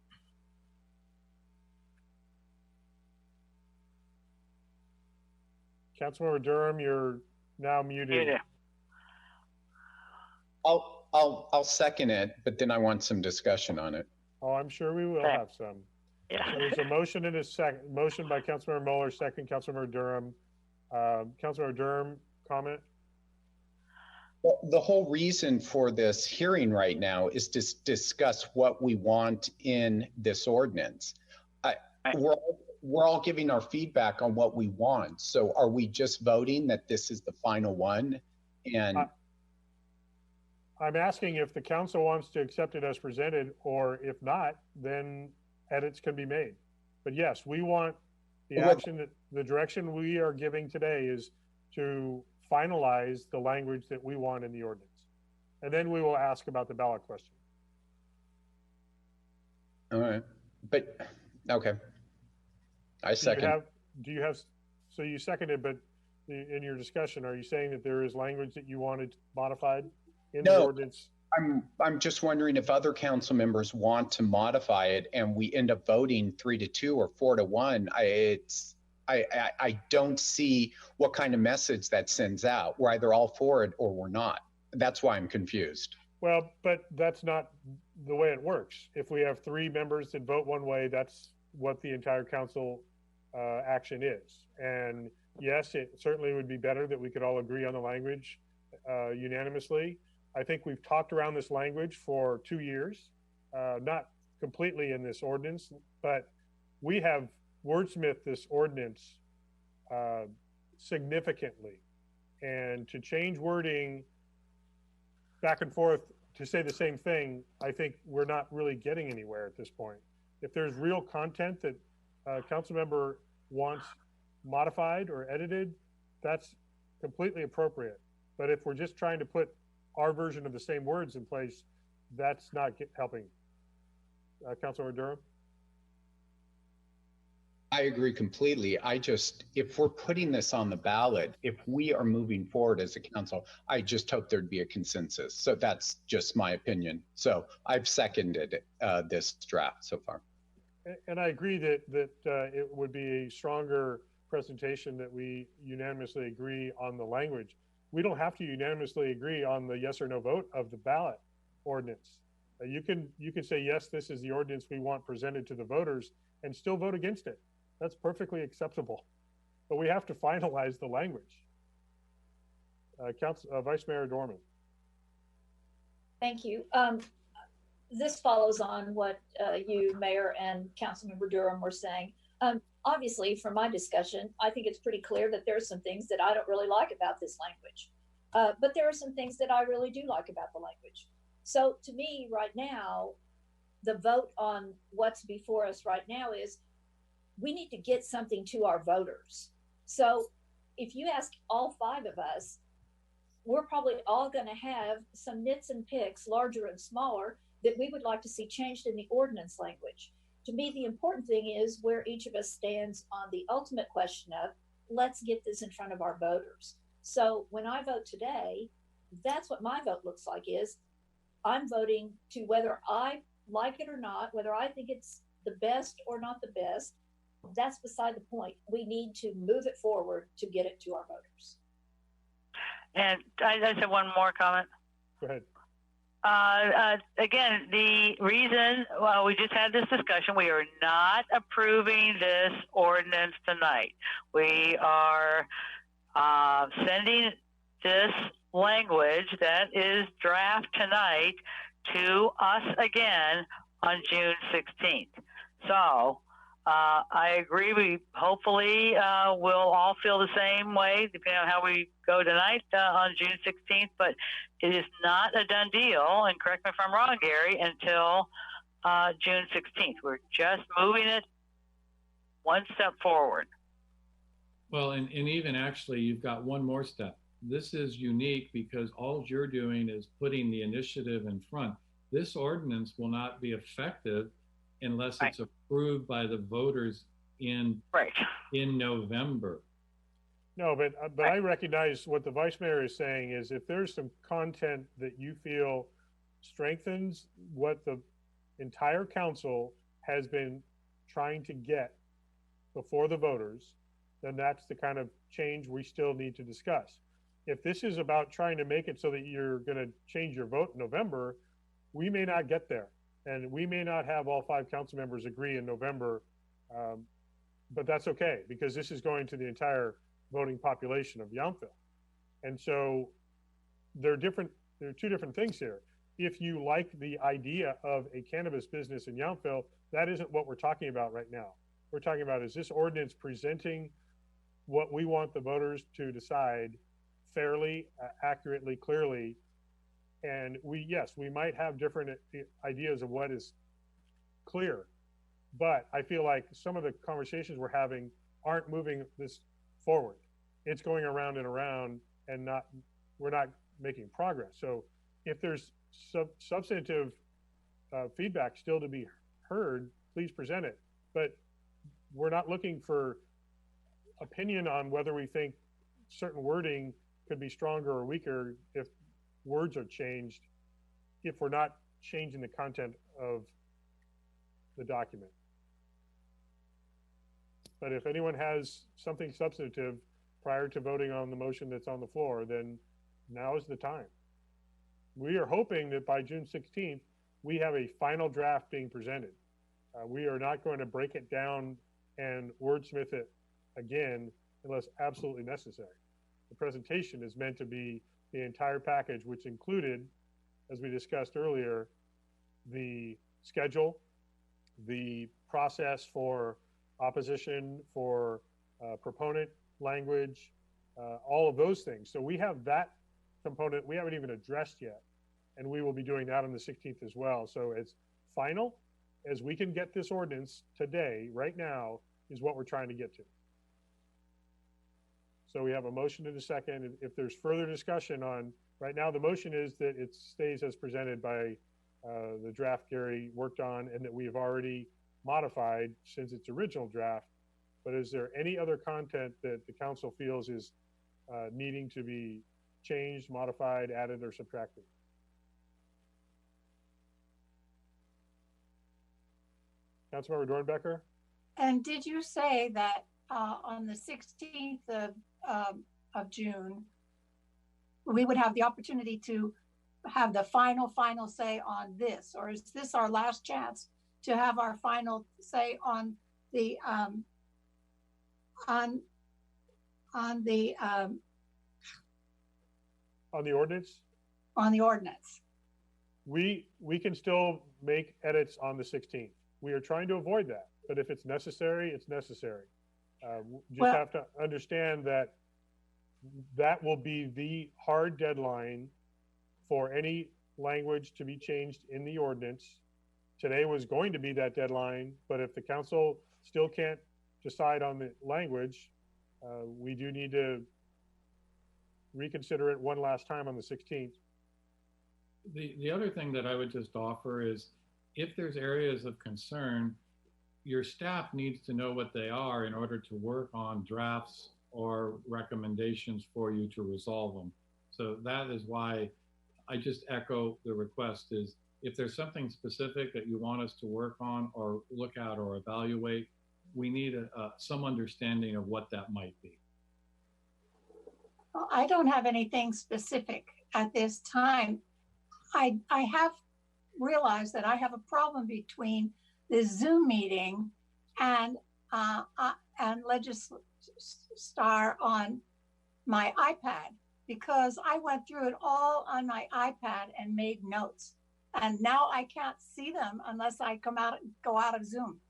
Councilmember Durham, you're now muted. Yeah. I'll second it, but then I want some discussion on it. Oh, I'm sure we will Okay. have some. Yeah. So there's a motion and a second, motion by Councilmember Mueller, second Councilmember Durham. Councilmember Durham, comment? Well, the whole reason for this hearing right now is to discuss what we want in this ordinance. We're all giving our feedback on what we want. So are we just voting that this is the final one? And I'm asking if the council wants to accept it as presented, or if not, then edits can be made. But yes, we want the Well, action, the direction we are giving today is to finalize the language that we want in the ordinance. And then we will ask about the ballot question. all right, but okay. I Do you second. have, so you seconded, but in your discussion, are you saying that there is language that you wanted modified in the No. ordinance? I'm just wondering if other council members want to modify it and we end up voting 3-2 or 4-1. I don't see what kind of message that sends out. We're either all for it or we're not. That's why I'm confused. Well, but that's not the way it works. If we have 3 members that vote one way, that's what the entire council action is. And yes, it certainly would be better that we could all agree on the language unanimously. I think we've talked around this language for 2 years, not completely in this ordinance, but we have wordsmithed this ordinance significantly. And to change wording back and forth to say the same thing, I think we're not really getting anywhere at this point. If there's real content that a council member wants modified or edited, that's completely appropriate. But if we're just trying to put our version of the same words in place, that's not helping. Councilor Durham? I agree completely. If we're putting this on the ballot, if we are moving forward as a council, I just hope there'd be a consensus. So that's just my opinion. So I've seconded this draft so far. And I agree that it would be a stronger presentation that we unanimously agree on the language. We don't have to unanimously agree on the yes or no vote of the ballot ordinance. You can say, yes, this is the ordinance we want presented to the voters, and still vote against it. That's perfectly acceptable. But we have to finalize the language. Vice Mayor Dorman. Thank you. This follows on what you, Mayor, and Councilmember Durham were saying. Obviously, from my discussion, I think it's pretty clear that there are some things that I don't really like about this language. But there are some things that I really do like about the language. So to me, right now, the vote on what's before us right now is we need to get something to our voters. So if you ask all 5 of us, we're probably all going to have some nits and picks, larger and smaller, that we would like to see changed in the ordinance language. To me, the important thing is where each of us stands on the ultimate question of, let's get this in front of our voters. So when I vote today, that's what my vote looks like. Is I'm voting to whether I like it or not, whether I think it's the best or not the best. That's beside the point. We need to move it forward to get it to our voters. And I just have one more comment. Go ahead. Again, the reason, well, we just had this discussion, we are not approving this ordinance tonight. We are sending this language that is draft tonight to us again on June 16th. So I agree. We hopefully will all feel the same way, depending on how we go tonight on June 16th. But it is not a done deal, and correct me if I'm wrong, Gary, until June 16th. We're just moving it one step forward. Well, and even actually, you've got one more step. This is unique because all you're doing is putting the initiative in front. This ordinance will not be effective unless it's approved by the voters in November. No, but I recognize what the vice mayor is saying is if there's some content that you feel strengthens what the entire council has been trying to get before the voters, then that's the kind of change we still need to discuss. If this is about trying to make it so that you're going to change your vote in November, we may not get there. And we may not have all 5 council members agree in November, but that's okay, because this is going to the entire voting population of Yountville. And so there are 2 different things here. If you like the idea of a cannabis business in Yountville, that isn't what we're talking about right now. We're talking about, is this ordinance presenting what we want the voters to decide fairly, accurately, clearly? And yes, we might have different ideas of what is clear, but I feel like some of the conversations we're having aren't moving this forward. It's going around and around, and we're not making progress. So if there's substantive feedback still to be heard, please present it. But we're not looking for opinion on whether we think certain wording could be stronger or weaker if words are changed, if we're not changing the content of the document. But if anyone has something substantive prior to voting on the motion that's on the floor, then now is the time. We are hoping that by June 16th, we have a final draft being presented. We are not going to break it down and wordsmith it again unless absolutely necessary. The presentation is meant to be the entire package, which included, as we discussed earlier, the schedule, the process for opposition, for proponent language, all of those things. So we have that component we haven't even addressed yet, and we will be doing that on the 16th as well. So it's final as we can get this ordinance today, right now, is what we're trying to get to. So we have a motion and a second. If there's further discussion on, right now, the motion is that it stays as presented by the draft Gary worked on and that we have already modified since its original draft. But is there any other content that the council feels is needing to be changed, modified, added, or subtracted? Councilmember Dornbecker? And did you say that on the 16th of June, we would have the opportunity to have the final say on this? Or is this our last chance to have our final say on the on the ordinance? On the ordinance. We can still make edits on the 16th. We are trying to avoid that, but if it's necessary, it's necessary. Have to understand that that will be the hard deadline for any language to be changed in the ordinance. Today was going to be that deadline, but if the council still can't decide on the language, we do need to reconsider it one last time on the 16th. The other thing that I would just offer is if there's areas of concern, your staff needs to know what they are in order to work on drafts or recommendations for you to resolve them. So that is why I just echo the request is if there's something specific that you want us to work on or look at or evaluate, we need some understanding of what that might be. Well, I don't have anything specific at this time. I have realized that I have a problem between the Zoom meeting and Legistar on my iPad, because I went through it all on my iPad and made notes. And now I can't see them unless I go out of Zoom.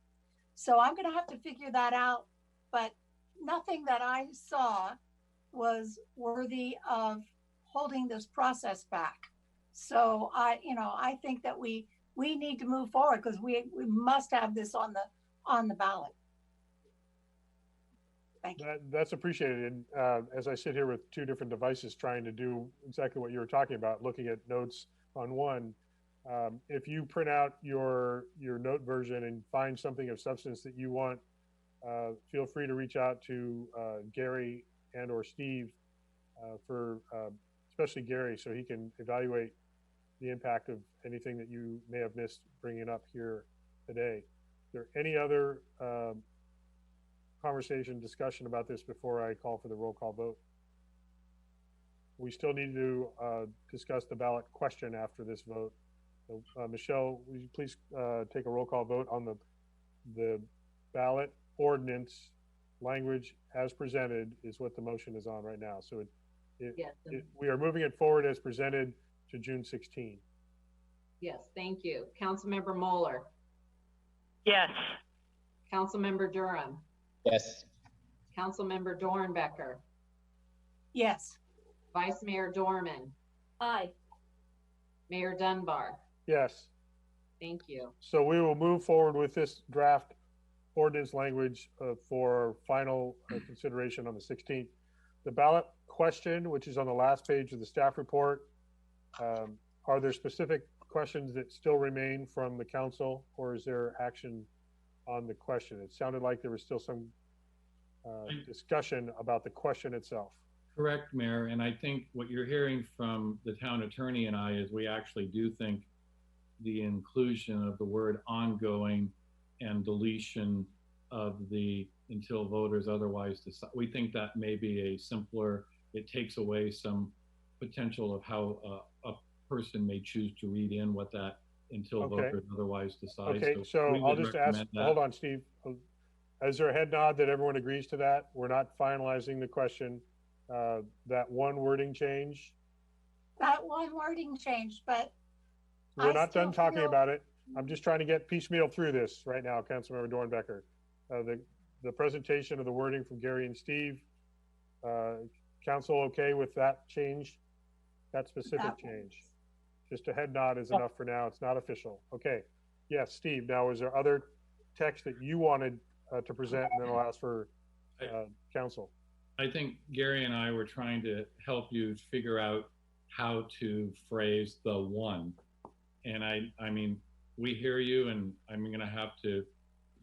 So I'm going to have to figure that out. But nothing that I saw was worthy of holding this process back. So I think that we need to move forward because we must have this on the ballot. Thank you. That's appreciated. As I sit here with two different devices trying to do exactly what you were talking about, looking at notes on one, if you print out your note version and find something of substance that you want, feel free to reach out to Gary and or Steve for especially Gary, so he can evaluate the impact of anything that you may have missed bringing up here today. Is there any other conversation, discussion about this before I call for the roll call vote? We still need to discuss the ballot question after this vote. So, Michelle, would you please take a roll call vote on the ballot ordinance language as presented is what the motion is on right now. So we are moving it forward as presented to June 16. Yes, thank you. Councilmember Moeller. Yes. Councilmember Durham. Yes. Councilmember Dornbecker. Yes. Vice Mayor Dorman. Aye. Mayor Dunbar. Yes. Thank you. So we will move forward with this draft ordinance language for final consideration on the 16th. The ballot question, which is on the last page of the staff report, are there specific questions that still remain from the council, or is there action on the question? It sounded like there was still some discussion about the question itself. Correct, Mayor. And I think what you're hearing from the town attorney and I is we actually do think the inclusion of the word ongoing and deletion of the until voters otherwise decide. We think that may be a simpler, it takes away some potential of how a person may choose to read in what that until voters otherwise decide. Okay, so I'll just ask, hold on, Steve. Is there a head nod that everyone agrees to that? We're not finalizing the question. That one wording change? That one wording change, but we're not done talking about it. I'm just trying to get piecemeal through this right now, Councilmember Dornbecker. The presentation of the wording from Gary and Steve, council okay with that change, that specific change? Just a head nod is enough for now. It's not official. Okay. Yes, Steve. Now, is there other text that you wanted to present, and then I'll ask for council? I think Gary and I were trying to help you figure out how to phrase the one. And I mean, we hear you, and I'm going to have to,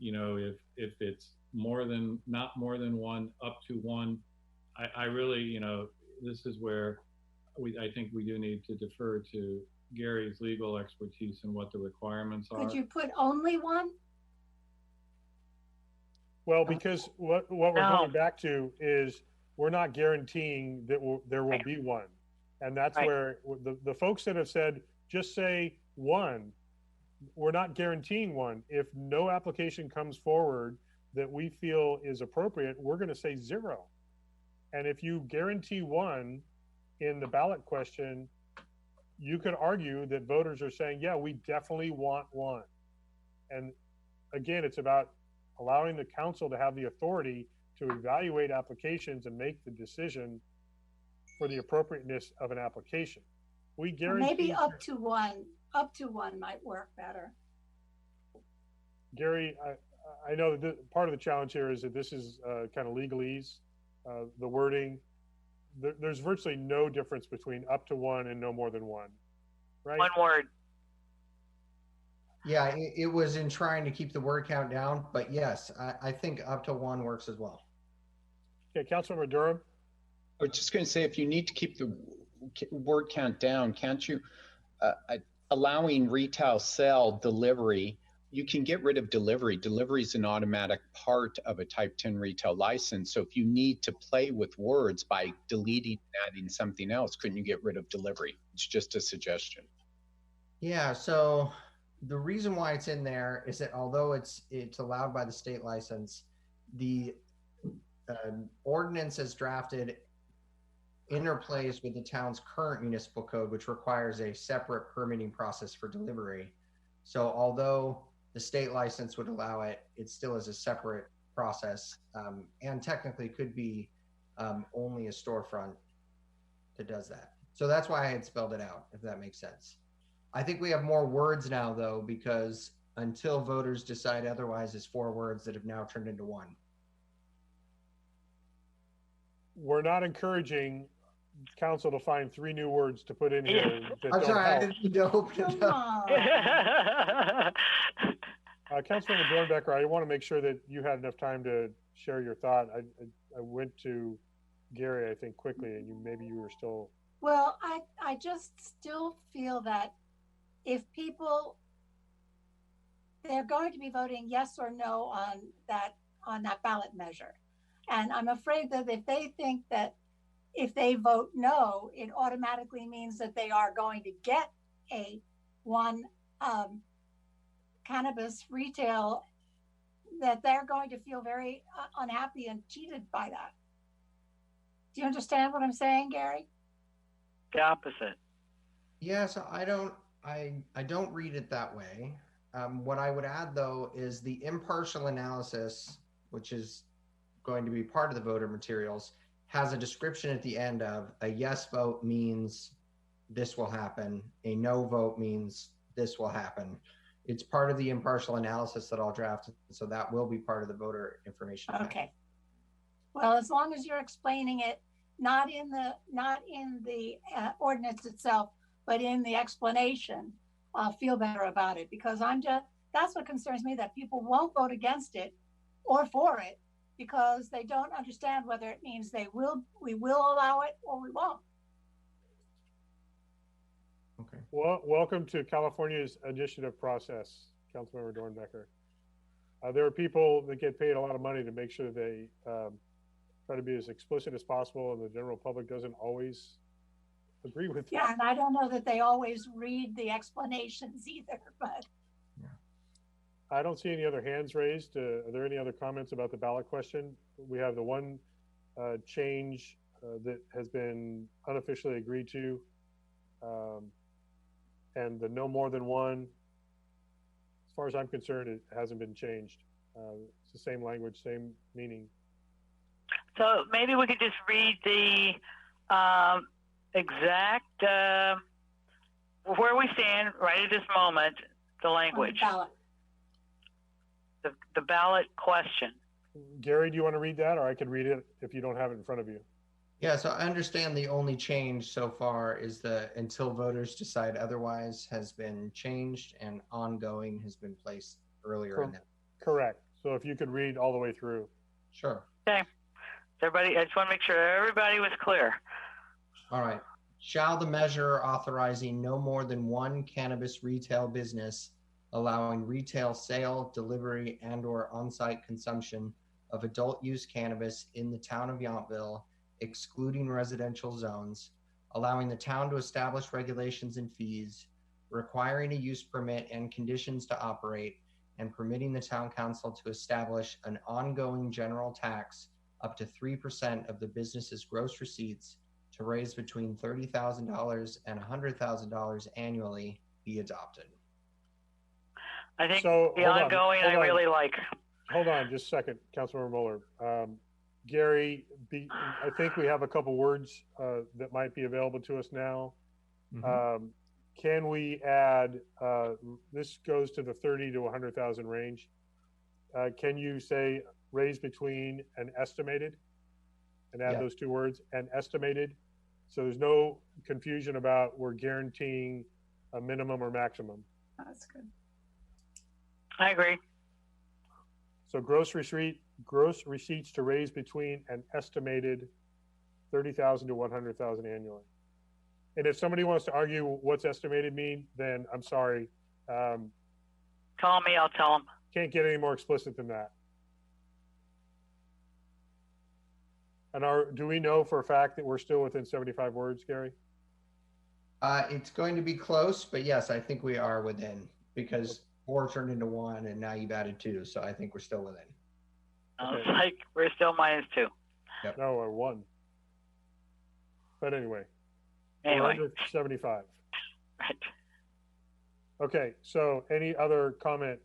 if it's not more than one, up to one, I really, this is where I think we do need to defer to Gary's legal expertise and what the requirements are. Could you put only one? Well, because what we're going back to is we're not guaranteeing that there will be one. And that's where the folks that have said, just say one, we're not guaranteeing one. If no application comes forward that we feel is appropriate, we're going to say 0. And if you guarantee one in the ballot question, you could argue that voters are saying, yeah, we definitely want one. And again, it's about allowing the council to have the authority to evaluate applications and make the decision for the appropriateness of an application. We guarantee maybe up to one might work better. Gary, I know that part of the challenge here is that this is kind of legalese, the wording. there's virtually no difference between up to one and no more than one, right? One word. Yeah, it was in trying to keep the word count down, but yes, I think up to one works as well. Okay, Councilmember Durham. I was just going to say, if you need to keep the word count down, can't you, allowing retail sale delivery, you can get rid of delivery. Delivery is an automatic part of a type 10 retail license. So if you need to play with words by deleting and adding something else, couldn't you get rid of delivery? It's just a suggestion. Yeah, so the reason why it's in there is that although it's allowed by the state license, the ordinance as drafted interplays with the town's current municipal code, which requires a separate permitting process for delivery. So although the state license would allow it, it still is a separate process, and technically could be only a storefront that does that. So that's why I had spelled it out, if that makes sense. I think we have more words now, though, because until voters decide otherwise is 4 words that have now turned into 1. We're not encouraging council to find 3 new words to put in here that I'm don't sorry, I help. didn't mean to open it up. Councilmember Dornbecker, I want to make sure that you had enough time to share your thought. I went to Gary, I think, quickly, and maybe you were still. Well, I just still feel that if people, they're going to be voting yes or no on that ballot measure. And I'm afraid that if they think that if they vote no, it automatically means that they are going to get a cannabis retail, that they're going to feel very unhappy and cheated by that. Do you understand what I'm saying, Gary? The opposite. Yeah, so I don't read it that way. What I would add, though, is the impartial analysis, which is going to be part of the voter materials, has a description at the end of a yes vote means this will happen, a no vote means this will happen. It's part of the impartial analysis that I'll draft, so that will be part of the voter information. Okay. Well, as long as you're explaining it, not in the ordinance itself, but in the explanation, I'll feel better about it, because that's what concerns me, that people won't vote against it or for it because they don't understand whether it means we will allow it or we won't. Okay. Well, welcome to California's initiative process, Councilmember Dornbecker. There are people that get paid a lot of money to make sure they try to be as explicit as possible, and the general public doesn't always agree with that. Yeah, and I don't know that they always read the explanations either, but. I don't see any other hands raised. Are there any other comments about the ballot question? We have the one change that has been unofficially agreed to, and the no more than one. As far as I'm concerned, it hasn't been changed. It's the same language, same meaning. So maybe we could just read the exact where we stand right at this moment, the language. The ballot question. Gary, do you want to read that, or I could read it if you don't have it in front of you? Yeah, so I understand the only change so far is the until voters decide otherwise has been changed, and ongoing has been placed earlier in that. Correct. So if you could read all the way through. Sure. Okay. Everybody, I just want to make sure everybody was clear. All right. Shall the measure authorizing no more than one cannabis retail business allowing retail sale, delivery, and/or on-site consumption of adult use cannabis in the town of Yountville, excluding residential zones, allowing the town to establish regulations and fees, requiring a use permit and conditions to operate, and permitting the town council to establish an ongoing general tax up to 3% of the business's gross receipts to raise between $30,000 and $100,000 annually be adopted. I think So, the ongoing I really like. Hold on just a second, Councilmember Mueller. Gary, I think we have a couple words that might be available to us now. Mm-hmm. Can we add, this goes to the 30 to 100,000 range. Can you say raise between and estimated? and add Yeah. those two words, and estimated. So there's no confusion about we're guaranteeing a minimum or maximum. That's good. I agree. So gross receipts to raise between an estimated 30,000 to 100,000 annually. And if somebody wants to argue what's estimated mean, then I'm sorry, Call me, I'll tell them. can't get any more explicit than that. And do we know for a fact that we're still within 75 words, Gary? It's going to be close, but yes, I think we are within because 4 turned into 1 and now you've added 2. So I think we're still within. It's like we're still -2. No, or 1. But anyway, we're Anyway, under 75. right. Okay, so any other comment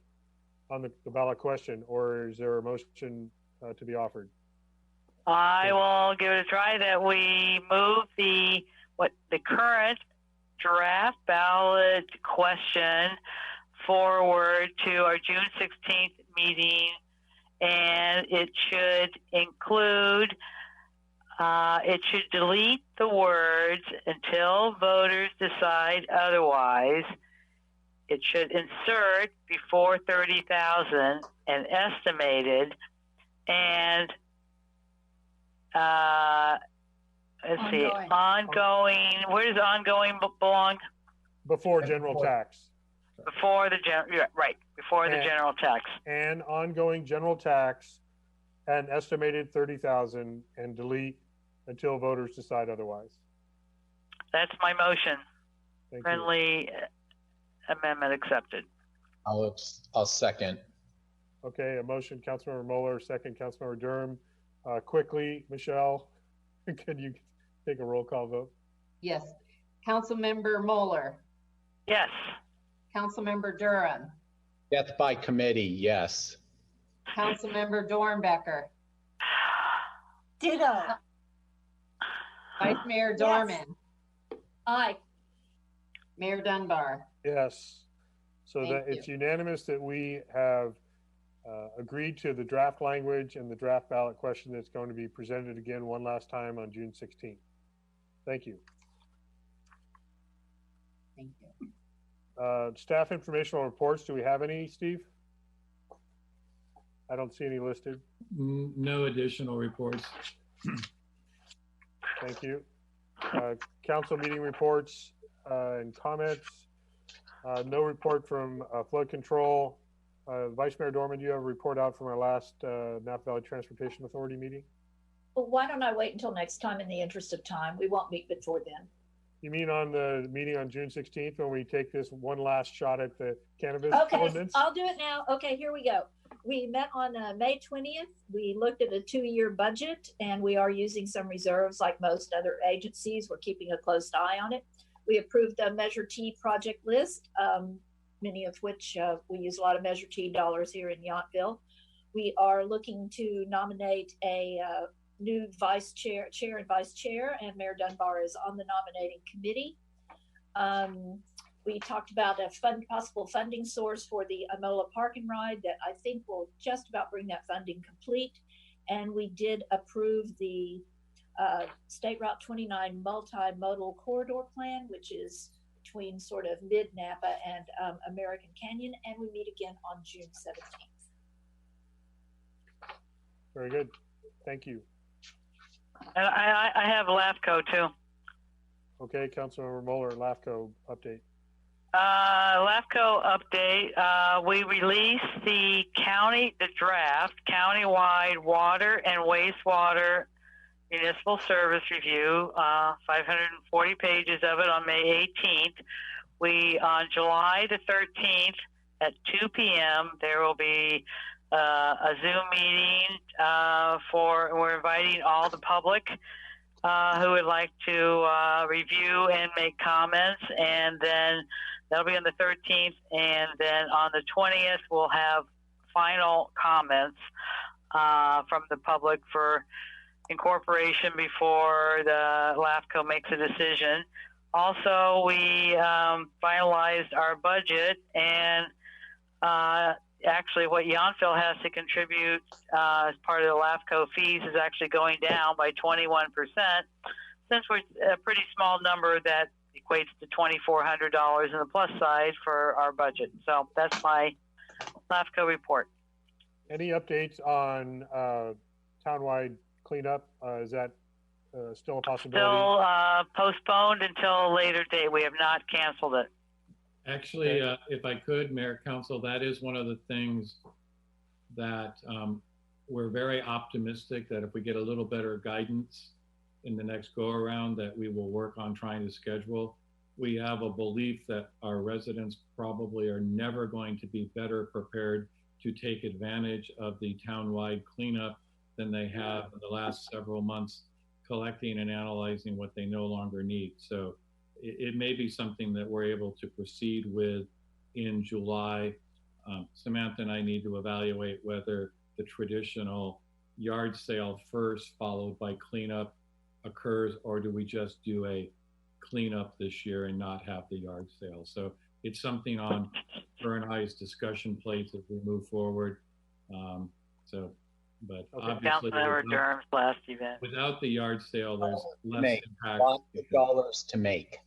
on the ballot question, or is there a motion to be offered? I will give it a try that we move the current draft ballot question forward to our June 16th meeting, and it should include, it should delete the words "until voters decide otherwise." It should insert before 30,000 and estimated, and let's see, ongoing. Where does ongoing belong? Before general tax. Before the before the And- general tax. And ongoing general tax and estimated 30,000 and delete until voters decide otherwise. That's my motion. Thank you. Friendly amendment accepted. I'll second. Okay, a motion, Councilmember Mueller, second, Councilmember Durham. Quickly, Michelle, can you take a roll call vote? Yes. Councilmember Mueller, Yes. Councilmember Durham, Death by committee, yes. Councilmember Dornbecker, Ditto. Vice Mayor Dorman, Aye. Mayor Dunbar. Yes. So Thank that it's unanimous that we have agreed to the draft language and the draft ballot question that's going to be presented again one last time on June 16th. Thank you. Thank you. Staff informational reports, do we have any, Steve? I don't see any listed. No additional reports. Thank you. Council meeting reports and comments. No report from flood control. Vice Mayor Dorman, do you have a report out from our last Napa Valley Transportation Authority meeting? Well, why don't I wait until next time in the interest of time? We won't meet before then. You mean on the meeting on June 16th when we take this one last shot at the cannabis Okay, ordinance? I'll do it now. Okay, here we go. We met on May 20th. We looked at a 2-year budget and we are using some reserves like most other agencies. We're keeping a close eye on it. We approved a Measure T project list, many of which we use a lot of Measure T dollars here in Yountville. We are looking to nominate a new chair and vice chair, and Mayor Dunbar is on the nominating committee. We talked about a possible funding source for the Amola Park and Ride that I think will just about bring that funding complete. And we did approve the State Route 29 multimodal corridor plan, which is between sort of mid-Napa and American Canyon, and we meet again on June 17th. Very good. Thank you. And I have LAFCO too. Okay, Councilmember Mueller, LAFCO update. LAFCO update. We released the draft countywide water and wastewater municipal service review, 540 pages of it on May 18th. On July the 13th at 2 p.m., there will be a Zoom meeting we're inviting all the public who would like to review and make comments, and then that'll be on the 13th, and then on the 20th we'll have final comments from the public for incorporation before the LAFCO makes a decision. Also, we finalized our budget, and actually what Yountville has to contribute as part of the LAFCO fees is actually going down by 21%. Since we're a pretty small number, that equates to $2,400 on the plus side for our budget. So that's my LAFCO report. Any updates on townwide cleanup? Is that still a possibility? Still postponed until a later date. We have not canceled it. Actually, if I could, Mayor, Council, that is one of the things that we're very optimistic that if we get a little better guidance in the next go around, that we will work on trying to schedule. We have a belief that our residents probably are never going to be better prepared to take advantage of the townwide cleanup than they have in the last several months, collecting and analyzing what they no longer need. So it may be something that we're able to proceed with in July. Samantha and I need to evaluate whether the traditional yard sale first, followed by cleanup, occurs, or do we just do a cleanup this year and not have the yard sale? So it's something on her and I's discussion plates as we move forward. But obviously, Durham's last event. Without the yard sale, there's less impact. Lots of dollars to make.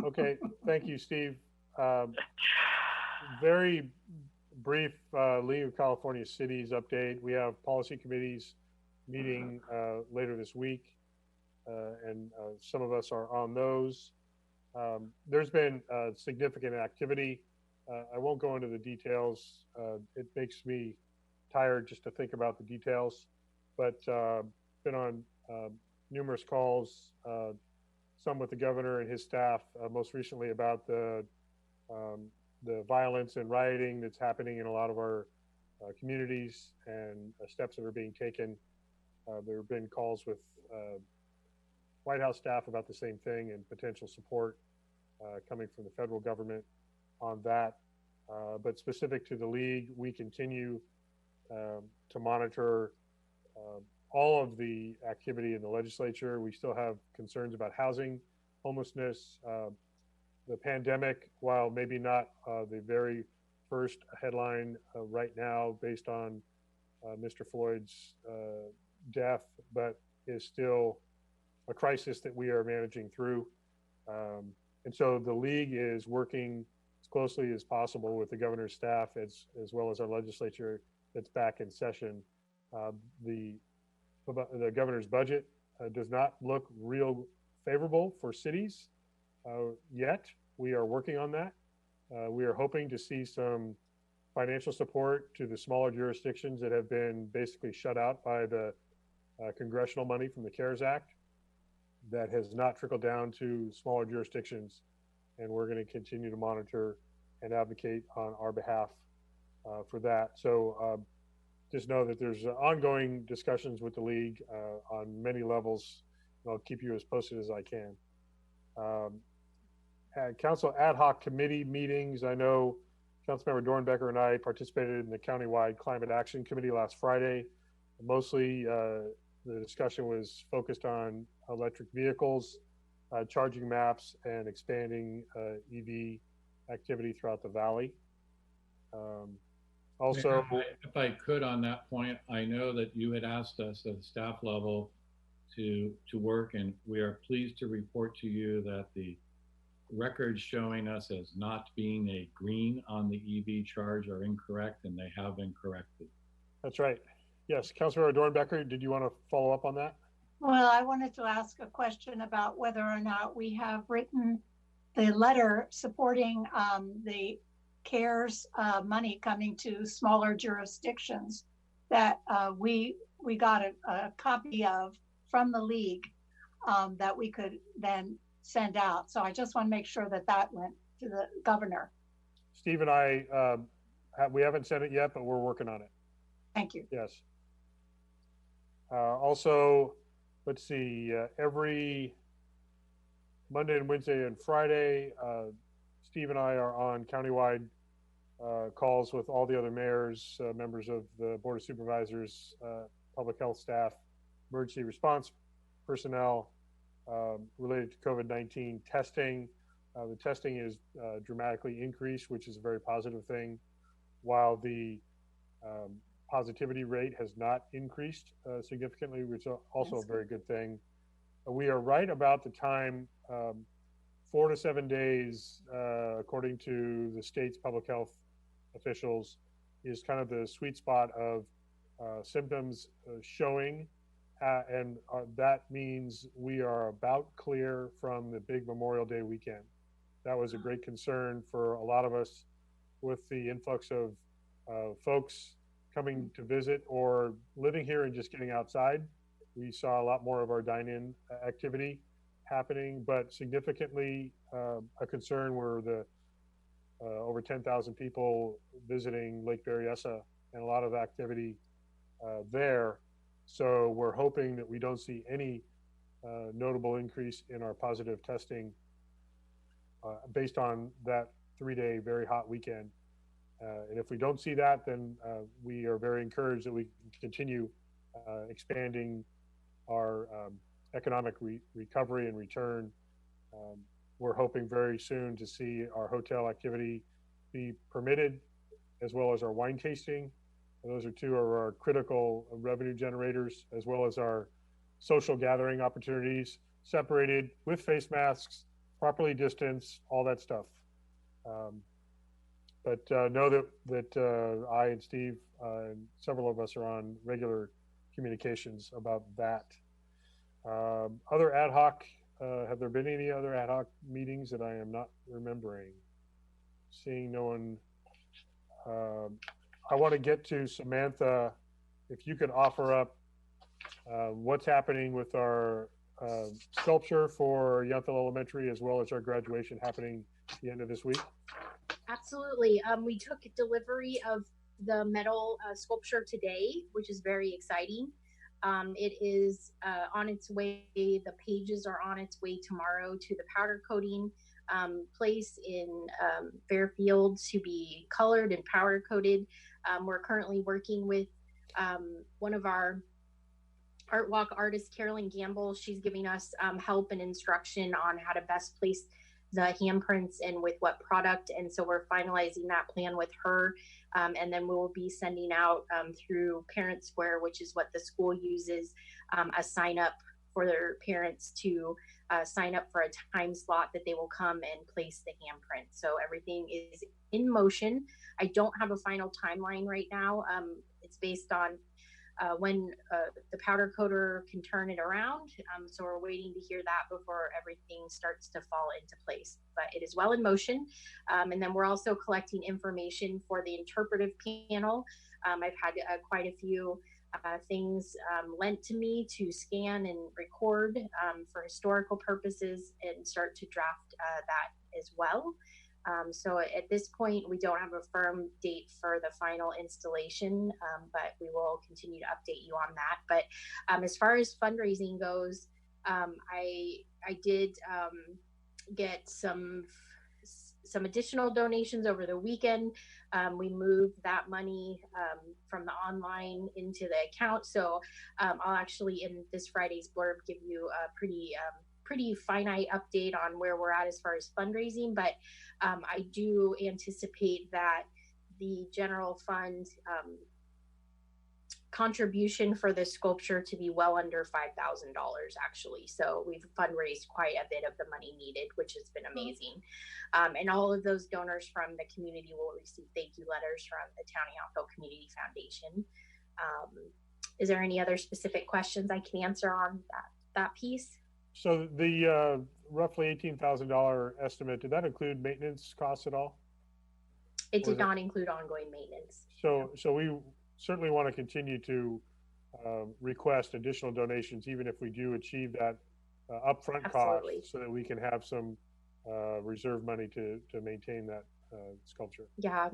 Okay, thank you, Steve. Very brief League of California Cities update. We have policy committees meeting later this week, and some of us are on those. There's been significant activity. I won't go into the details. It makes me tired just to think about the details, but been on numerous calls, some with the governor and his staff, most recently about the violence and rioting that's happening in a lot of our communities and steps that are being taken. There have been calls with White House staff about the same thing and potential support coming from the federal government on that. But specific to the league, we continue to monitor all of the activity in the legislature. We still have concerns about housing, homelessness, the pandemic, while maybe not the very first headline right now based on Mr. Floyd's death, but is still a crisis that we are managing through. And so the league is working as closely as possible with the governor's staff as well as our legislature that's back in session. The governor's budget does not look real favorable for cities yet. We are working on that. We are hoping to see some financial support to the smaller jurisdictions that have been basically shut out by the congressional money from the CARES Act that has not trickled down to smaller jurisdictions. And we're going to continue to monitor and advocate on our behalf for that. So just know that there's ongoing discussions with the league on many levels. I'll keep you as posted as I can. Council ad hoc committee meetings. I know Councilmember Dornbecker and I participated in the countywide climate action committee last Friday. Mostly the discussion was focused on electric vehicles, charging maps, and expanding EV activity throughout the valley. Also, if I could on that point, I know that you had asked us at the staff level to work, and we are pleased to report to you that the records showing us as not being a green on the EV charge are incorrect, and they have been corrected. That's right. Yes, Councilmember Dornbecker, did you want to follow up on that? Well, I wanted to ask a question about whether or not we have written the letter supporting the CARES money coming to smaller jurisdictions that we got a copy of from the league that we could then send out. So I just want to make sure that that went to the governor. Steve and I, we haven't sent it yet, but we're working on it. Thank you. Yes. Also, let's see, every Monday and Wednesday and Friday, Steve and I are on countywide calls with all the other mayors, members of the Board of Supervisors, public health staff, emergency response personnel related to COVID-19 testing, The testing is dramatically increased, which is a very positive thing, while the positivity rate has not increased significantly, which is also a very good thing. We are right about the time, 4 to 7 days, according to the state's public health officials, is kind of the sweet spot of symptoms showing. And that means we are about clear from the big Memorial Day weekend. That was a great concern for a lot of us with the influx of folks coming to visit or living here and just getting outside. We saw a lot more of our dine-in activity happening, but significantly a concern were the over 10,000 people visiting Lake Berryessa and a lot of activity there. So we're hoping that we don't see any notable increase in our positive testing based on that 3-day very hot weekend. And if we don't see that, then we are very encouraged that we can continue expanding our economic recovery and return. We're hoping very soon to see our hotel activity be permitted, as well as our wine tasting. And those are two of our critical revenue generators, as well as our social gathering opportunities, separated with face masks, properly distanced, all that stuff. But know that I and Steve and several of us are on regular communications about that. Other ad hoc, have there been any other ad hoc meetings that I am not remembering? Seeing no one. I want to get to Samantha, if you could offer up what's happening with our sculpture for Yountville Elementary, as well as our graduation happening at the end of this week. Absolutely. We took delivery of the metal sculpture today, which is very exciting. It is on its way. The pages are on its way tomorrow to the powder coating place in Fairfield to be colored and powder coated. We're currently working with one of our Art Walk artists, Carolyn Gamble. She's giving us help and instruction on how to best place the handprints and with what product. And so we're finalizing that plan with her. And then we will be sending out through Parent Square, which is what the school uses, a sign up for their parents to sign up for a time slot that they will come and place the handprint. So everything is in motion. I don't have a final timeline right now. It's based on when the powder coater can turn it around. So we're waiting to hear that before everything starts to fall into place, but it is well in motion. And then we're also collecting information for the interpretive panel. I've had quite a few things lent to me to scan and record for historical purposes and start to draft that as well. So at this point, we don't have a firm date for the final installation, but we will continue to update you on that. But as far as fundraising goes, I did get some additional donations over the weekend. We moved that money from the online into the account. So I'll actually, in this Friday's blurb, give you a pretty finite update on where we're at as far as fundraising, but I do anticipate that the general fund contribution for the sculpture to be well under $5,000 actually. So we've fundraised quite a bit of the money needed, which has been amazing. And all of those donors from the community will receive thank you letters from the Town of Yountville Community Foundation. Is there any other specific questions I can answer on that piece? So the roughly $18,000 estimate, did that include maintenance costs at all? It did not include ongoing maintenance. So we certainly want to continue to request additional donations, even if we do achieve that upfront cost, so that we can have some reserve money to maintain that sculpture. Yeah.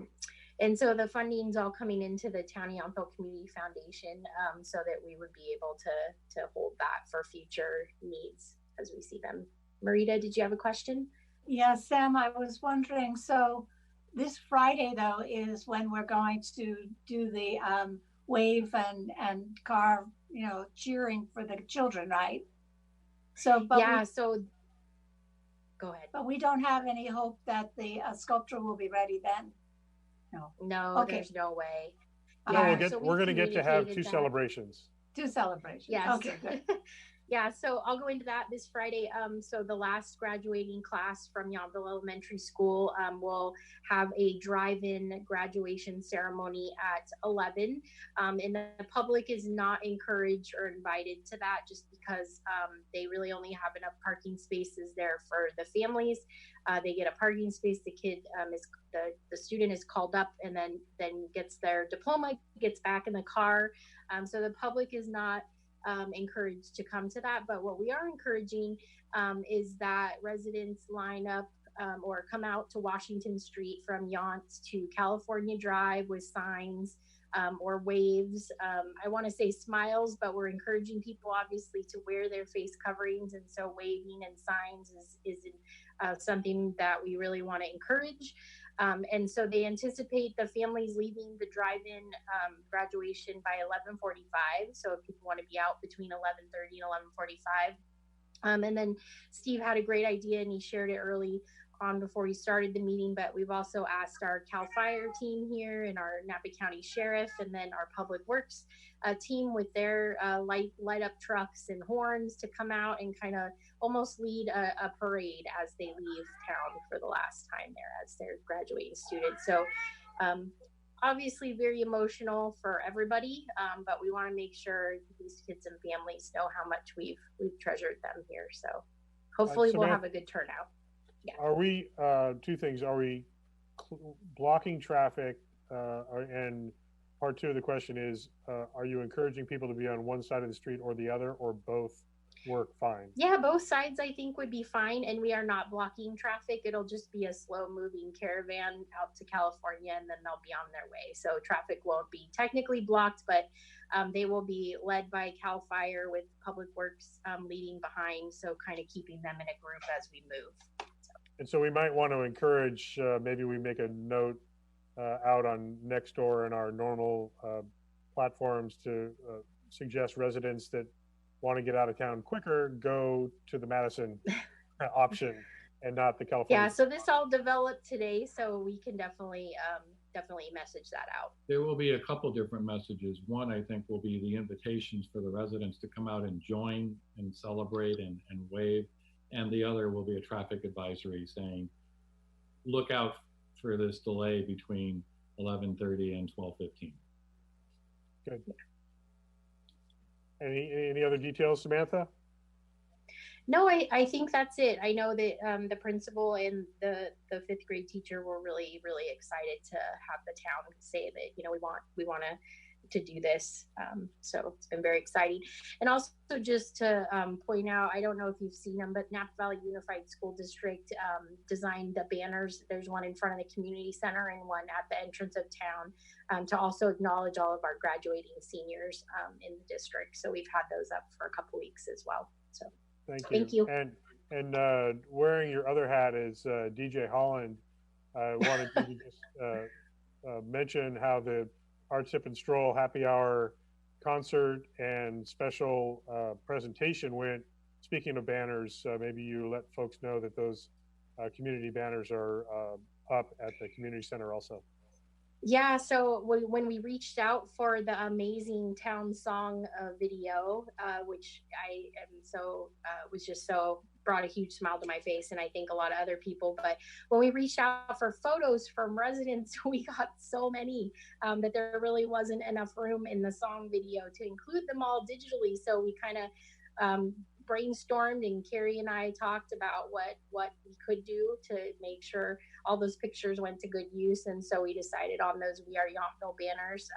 And so the funding's all coming into the Town of Yountville Community Foundation, so that we would be able to hold that for future needs as we see them. Marita, did you have a question? Yeah, Sam, I was wondering, so this Friday though is when we're going to do the wave and car, cheering for the children, right? So, but yeah, so Go ahead. But we don't have any hope that the sculpture will be ready then. No. No, Okay. there's no way. No, Yeah, we're going to get to have communicated two that. celebrations. two celebrations. Yes. Okay, good. Yeah, so I'll go into that this Friday. So the last graduating class from Yountville Elementary School will have a drive-in graduation ceremony at 11. And the public is not encouraged or invited to that just because they really only have enough parking spaces there for the families. They get a parking space. The kid the student is called up and then gets their diploma, gets back in the car. So the public is not encouraged to come to that. But what we are encouraging is that residents line up or come out to Washington Street from Yount to California Drive with signs or waves. I want to say smiles, but we're encouraging people obviously to wear their face coverings. And so waving and signs is something that we really want to encourage. And so they anticipate the families leaving the drive-in graduation by 11:45. So if people want to be out between 11:30 and 11:45. And then Steve had a great idea and he shared it early on before we started the meeting, but we've also asked our CAL FIRE team here and our Napa County Sheriff and then our Public Works team with their light up trucks and horns to come out and kind of almost lead a parade as they leave town for the last time there as their graduating students. So obviously very emotional for everybody, but we want to make sure these kids and families know how much we've treasured them here. So hopefully we'll have a good turnout. Yeah. Are we, two things, are we blocking traffic? And part two of the question is, are you encouraging people to be on one side of the street or the other, or both work fine? Yeah, both sides I think would be fine, and we are not blocking traffic. It'll just be a slow moving caravan out to California and then they'll be on their way. So traffic won't be technically blocked, but they will be led by CAL FIRE with Public Works leading behind, so kind of keeping them in a group as we move. And so we might want to encourage, maybe we make a note out on Nextdoor and our normal platforms to suggest residents that want to get out of town quicker, go to the Madison option and not the California. Yeah, so this all developed today, so we can definitely message that out. There will be a couple different messages. One, I think, will be the invitations for the residents to come out and join and celebrate and wave. And the other will be a traffic advisory saying, look out for this delay between 11:30 and 12:15. Good. Any other details, Samantha? No, I think that's it. I know that the principal and the fifth grade teacher were really, really excited to have the town say that, you know, we want to do this. So it's been very exciting. And also just to point out, I don't know if you've seen them, but Napa Valley Unified School District designed the banners. There's one in front of the community center and one at the entrance of town to also acknowledge all of our graduating seniors in the district. So we've had those up for a couple weeks as well. So thank you. And wearing your other hat is DJ Holland. I wanted to just mention how the Art Sip and Stroll Happy Hour concert and special presentation went. Speaking of banners, maybe you let folks know that those community banners are up at the community center also. Yeah, so when we reached out for the amazing town song video, which I am so was just so brought a huge smile to my face, and I think a lot of other people. But when we reached out for photos from residents, we got so many that there really wasn't enough room in the song video to include them all digitally. So we kind of brainstormed, and Carrie and I talked about what we could do to make sure all those pictures went to good use. And so we decided on those We Are Yountville banners,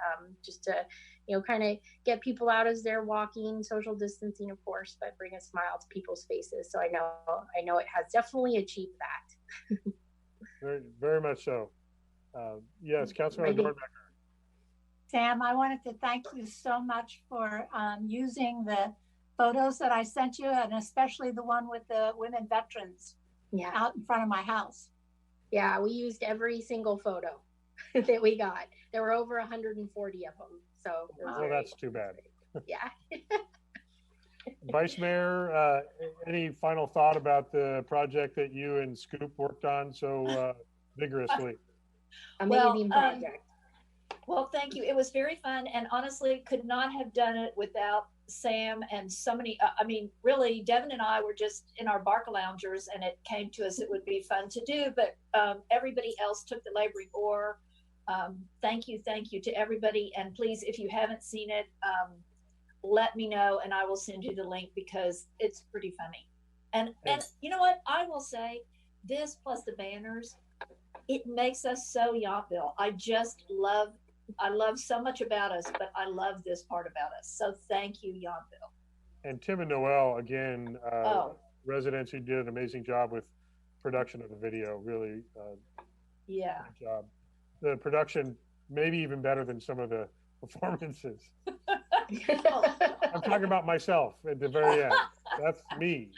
just to, you know, kind of get people out as they're walking, social distancing, of course, but bring a smile to people's faces. So I know it has definitely achieved that. Very, very much so. Yes, Councilmember Dornbecker. Sam, I wanted to thank you so much for using the photos that I sent you, and especially the one with the women veterans out in front of my house. Yeah, we used every single photo that we got. There were over 140 of them. So well, that's too bad. Yeah. Vice Mayor, any final thought about the project that you and Scoop worked on so vigorously? Amazing Well, project. Well, thank you. It was very fun, and honestly, could not have done it without Sam and so many. I mean, really, Devin and I were just in our Barca loungers, and it came to us it would be fun to do. But everybody else took the laboring oar. Thank you to everybody, and please, if you haven't seen it, let me know, and I will send you the link because it's pretty funny. And you know what? I will say, this plus the banners, it makes us so Yountville. I love so much about us, but I love this part about us. So thank you, Yountville. And Tim and Noel, again, residents who did an amazing job with production of the video. Really, yeah, good job. The production maybe even better than some of the performances. I'm talking about myself at the very end. That's me.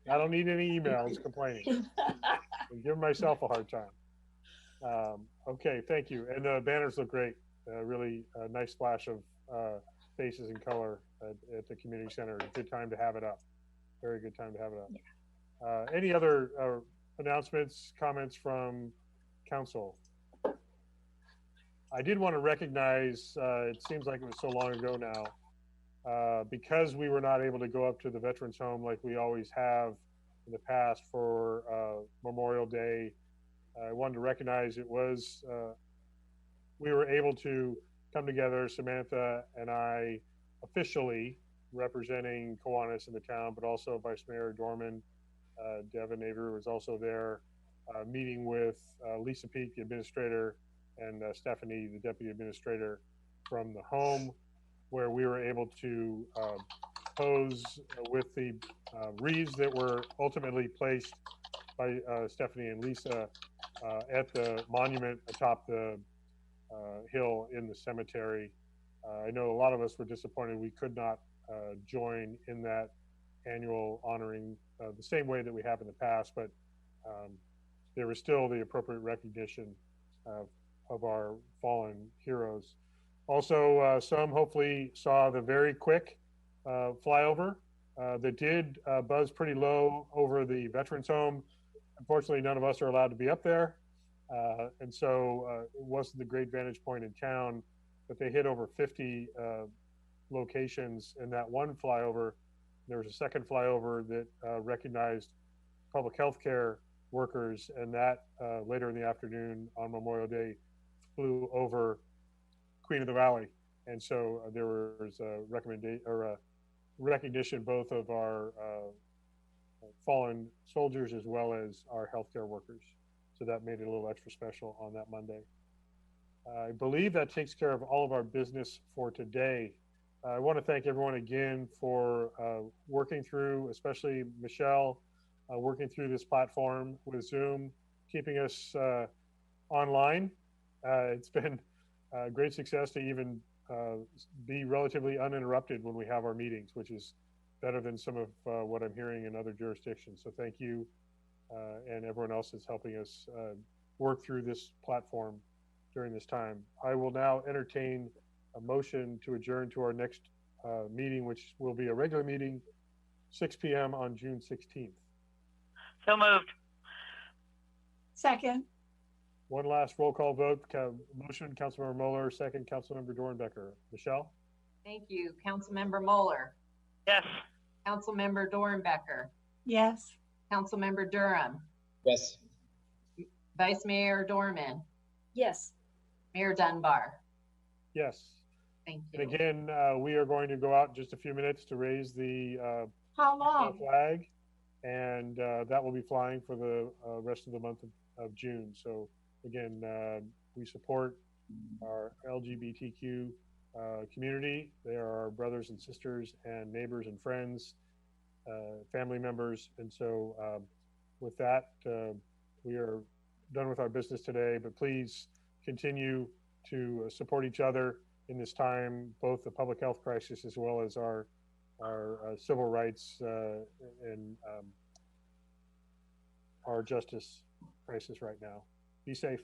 I don't need any emails complaining. I'm giving myself a hard time. Okay, thank you. And the banners look great. Really nice splash of faces and color at the community center. Good time to have it up. Very good time to have it up. Yeah. Any other announcements, comments from council? I did want to recognize, it seems like it was so long ago now, because we were not able to go up to the Veterans Home like we always have in the past for Memorial Day. I wanted to recognize it was, we were able to come together, Samantha and I, officially representing Kiwanis in the town, but also Vice Mayor Dorman, Devin Avery was also there, meeting with Lisa Peak, the administrator, and Stephanie, the deputy administrator from the home, where we were able to pose with the wreaths that were ultimately placed by Stephanie and Lisa at the monument atop the hill in the cemetery. I know a lot of us were disappointed we could not join in that annual honoring the same way that we have in the past, but there was still the appropriate recognition of our fallen heroes. Also, some hopefully saw the very quick flyover that did buzz pretty low over the Veterans Home. Unfortunately, none of us are allowed to be up there. And so it wasn't the great vantage point in town, but they hit over 50 locations in that one flyover. There was a second flyover that recognized public health care workers, and that later in the afternoon on Memorial Day flew over Queen of the Valley. And so there was a recommendation or a recognition both of our fallen soldiers as well as our healthcare workers. So that made it a little extra special on that Monday. I believe that takes care of all of our business for today. I want to thank everyone again for working through, especially Michelle, working through this platform with Zoom, keeping us online. It's been a great success to even be relatively uninterrupted when we have our meetings, which is better than some of what I'm hearing in other jurisdictions. So thank you and everyone else is helping us work through this platform during this time. I will now entertain a motion to adjourn to our next meeting, which will be a regular meeting, 6 p.m. on June 16th. So moved. Second. One last roll call vote. Motion, Councilmember Mueller. Second, Councilmember Dornbecker. Michelle? Thank you. Councilmember Mueller. Yes. Councilmember Dornbecker. Yes. Councilmember Durham. Yes. Vice Mayor Dorman. Yes. Mayor Dunbar. Yes. Thank you. And again, we are going to go out in just a few minutes to raise the How long? flag, and that will be flying for the rest of the month of June. So again, we support our LGBTQ community. They are our brothers and sisters and neighbors and friends, family members. And so with that, we are done with our business today, but please continue to support each other in this time, both the public health crisis as well as our civil rights and our justice crisis right now. Be safe.